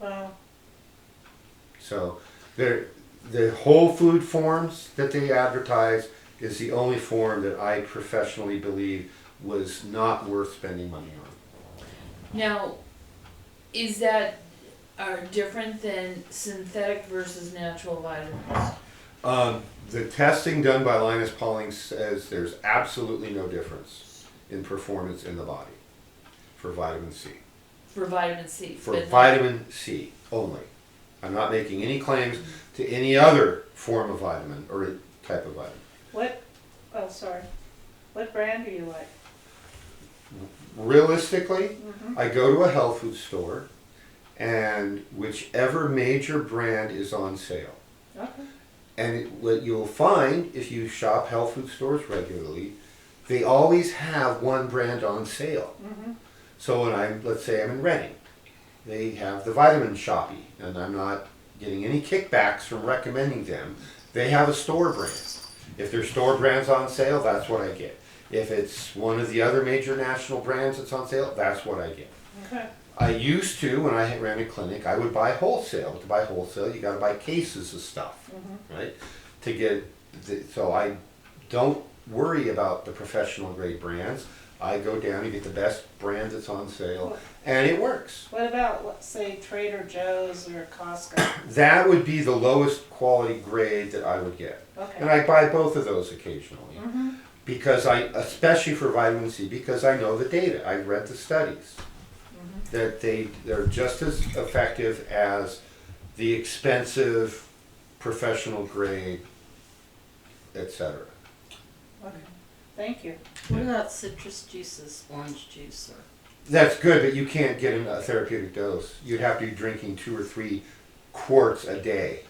Wow. So the whole food forms that they advertise is the only form that I professionally believe was not worth spending money on. Now, is that are different than synthetic versus natural vitamins? The testing done by Linus Pauling says there's absolutely no difference in performance in the body for vitamin C. For vitamin C. For vitamin C only. I'm not making any claims to any other form of vitamin or type of vitamin. What brand do you like? Realistically, I go to a health food store and whichever major brand is on sale. Okay. And what you'll find if you shop health food stores regularly, they always have one brand on sale. So when let's say I'm in Reading, they have the Vitamin Shoppy, and I'm not getting any kickbacks from recommending them. They have a store brand. If their store brand's on sale, that's what I get. If it's one of the other major national brands that's on sale, that's what I get. Okay. I used to, when I ran a clinic, I would buy wholesale. But to buy wholesale, you got to buy cases of stuff, right? To get, so I don't worry about the professional grade brands. I go down and get the best brand that's on sale, and it works. What about, let's say, Trader Joe's or Costco? That would be the lowest quality grade that I would get. Okay. And I buy both of those occasionally. Because especially for vitamin C, because I know the data. I've read the studies. That they're just as effective as the expensive professional grade, etc. Okay. Thank you. What about citrus juices, orange juice or? That's good, but you can't get a therapeutic dose. You'd have to be drinking 2 or 3 quarts a day.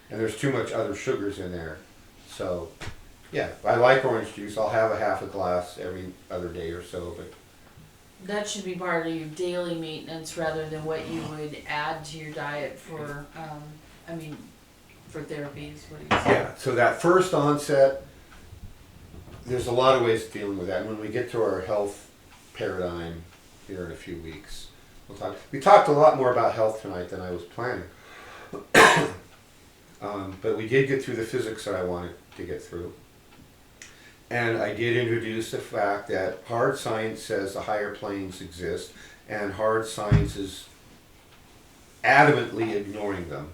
And there's too much other sugars in there. So, yeah, I like orange juice. I'll have a half a glass every other day or so, but That should be part of your daily maintenance rather than what you would add to your diet for, for therapy is what he's saying. yeah, so that first onset, there's a lot of ways of dealing with that. And when we get to our health paradigm here in a few weeks, we'll talk. We talked a lot more about health tonight than I was planning. But we did get through the physics that I wanted to get through. And I did introduce the fact that hard science says the higher planes exist, and hard science is adamantly ignoring them.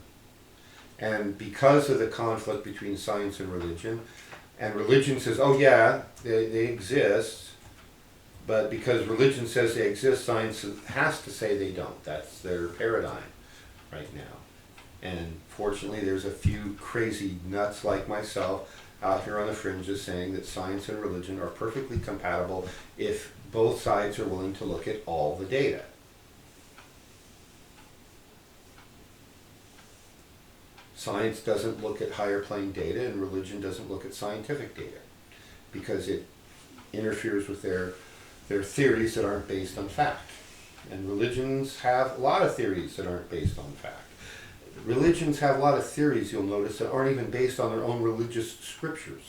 And because of the conflict between science and religion says, oh yeah, they exist, but because religion says they exist, science has to say they don't. That's their paradigm right now. And fortunately, there's a few crazy nuts like myself out here on the fringes saying that science and religion are perfectly compatible if both sides are willing to look at all the data. Science doesn't look at higher plane data, and religion doesn't look at scientific data because it interferes with their theories that aren't based on fact. And religions have a lot of theories that aren't based on fact. Religions have a lot of theories, you'll notice, that aren't even based on their own religious scriptures.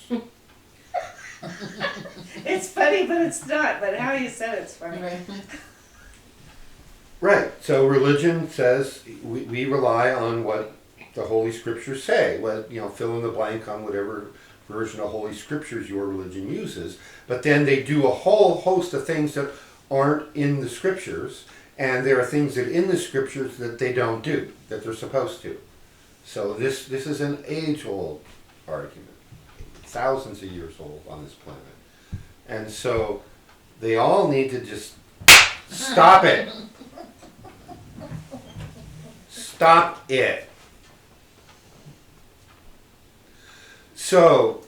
It's funny, but it's not. But how you said it's funny. Right. Right, so religion says we rely on what the Holy Scriptures say. Well, fill in the blank on whatever version of Holy Scriptures your religion uses. But then they do a whole host of things that aren't in the Scriptures, and there are things that in the Scriptures that they don't do, that they're supposed to. So this is an age-old argument, thousands of years old on this planet. And so they all need to just stop it. Stop it. So,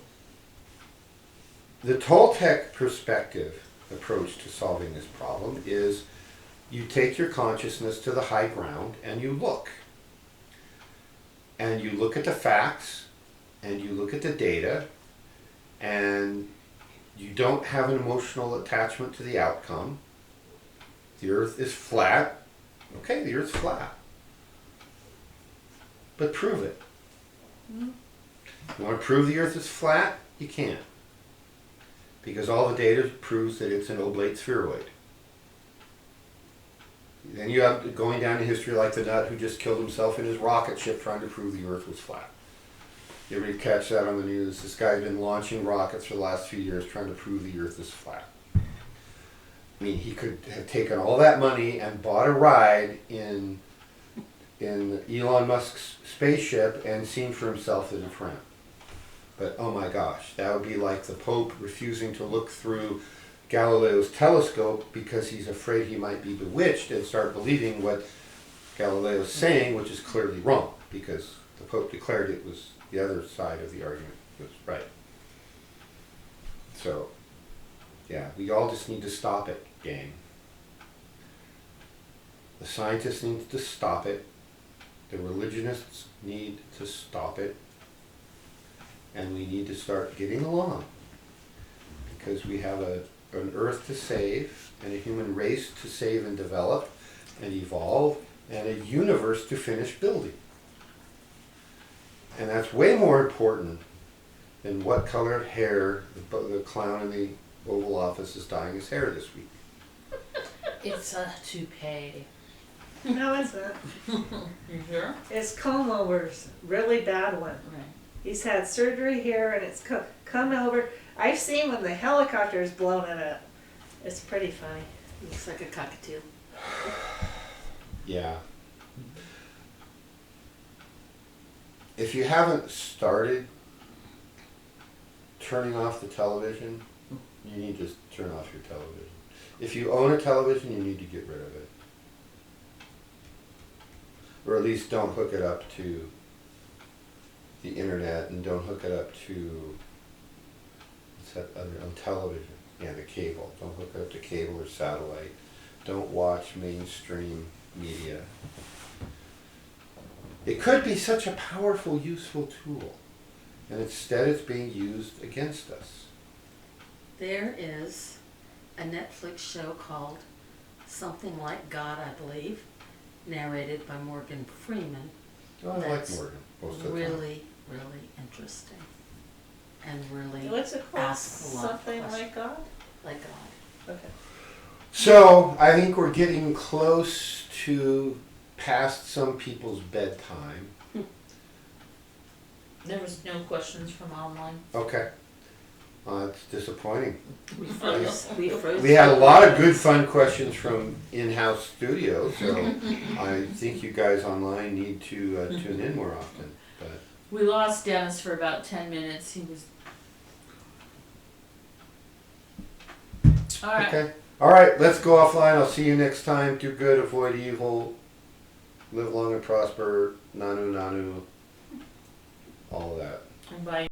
the Toltec perspective approach to solving this problem is you take your consciousness to the high ground and you look. And you look at the facts and you look at the data and you don't have an emotional attachment to the outcome. The earth is flat. Okay, the earth's flat. But prove it. You want to prove the earth is flat? You can't. Because all the data proves that it's an oblate spheroid. Then you have going down in history like the nut who just killed himself in his rocket ship trying to prove the earth was flat. You ever catch that on the news? This guy's been launching rockets for the last few years trying to prove the earth is flat. I mean, he could have taken all that money and bought a ride in Elon Musk's spaceship and seen for himself that it's round. But oh my gosh, that would be like the Pope refusing to look through Galileo's telescope because he's afraid he might be bewitched and start believing what Galileo's saying, which is clearly wrong, because the Pope declared it was the other side of the argument was right. So, yeah, we all just need to stop it, gang. The scientists need to stop it. The religionists need to stop it. And we need to start getting along. Because we have an earth to save and a human race to save and develop and evolve. and a universe to finish building. And that's way more important than what color of hair the clown in the Oval Office is dyeing his hair this week. It's a toupee. No, it's not. You sure? It's comb overs, really bad one. Right. He's had surgery here and it's come over. I've seen when the helicopter is blown it up. It's pretty funny. Looks like a cockatoo. Yeah. If you haven't started turning off the television, you need to turn off your television. If you own a television, you need to get rid of it. Or at least don't hook it up to the internet and don't hook it up to what's that other on television? Yeah, the cable. Don't hook it up to cable or satellite. Don't watch mainstream media. It could be such a powerful, useful tool, and instead it's being used against us. There is a Netflix show called Something Like God, I believe, narrated by Morgan Freeman. Oh, I like That's Morgan most of the time. Really, really interesting. And really What's it called? asks a lot of Something questions. like God? Like God. Okay. So I think we're getting close to past some people's bedtime. There was no questions from online. Okay. It's disappointing. We froze. We froze. We had a lot of good fun questions from in-house studio, so I think you guys online need to tune in more often. But We lost Dennis for about 10 minutes. He was. Alright. okay. All right, let's go offline. I'll see you next time. Do good, avoid evil, live long and prosper, nanu nanu, all of that. Bye.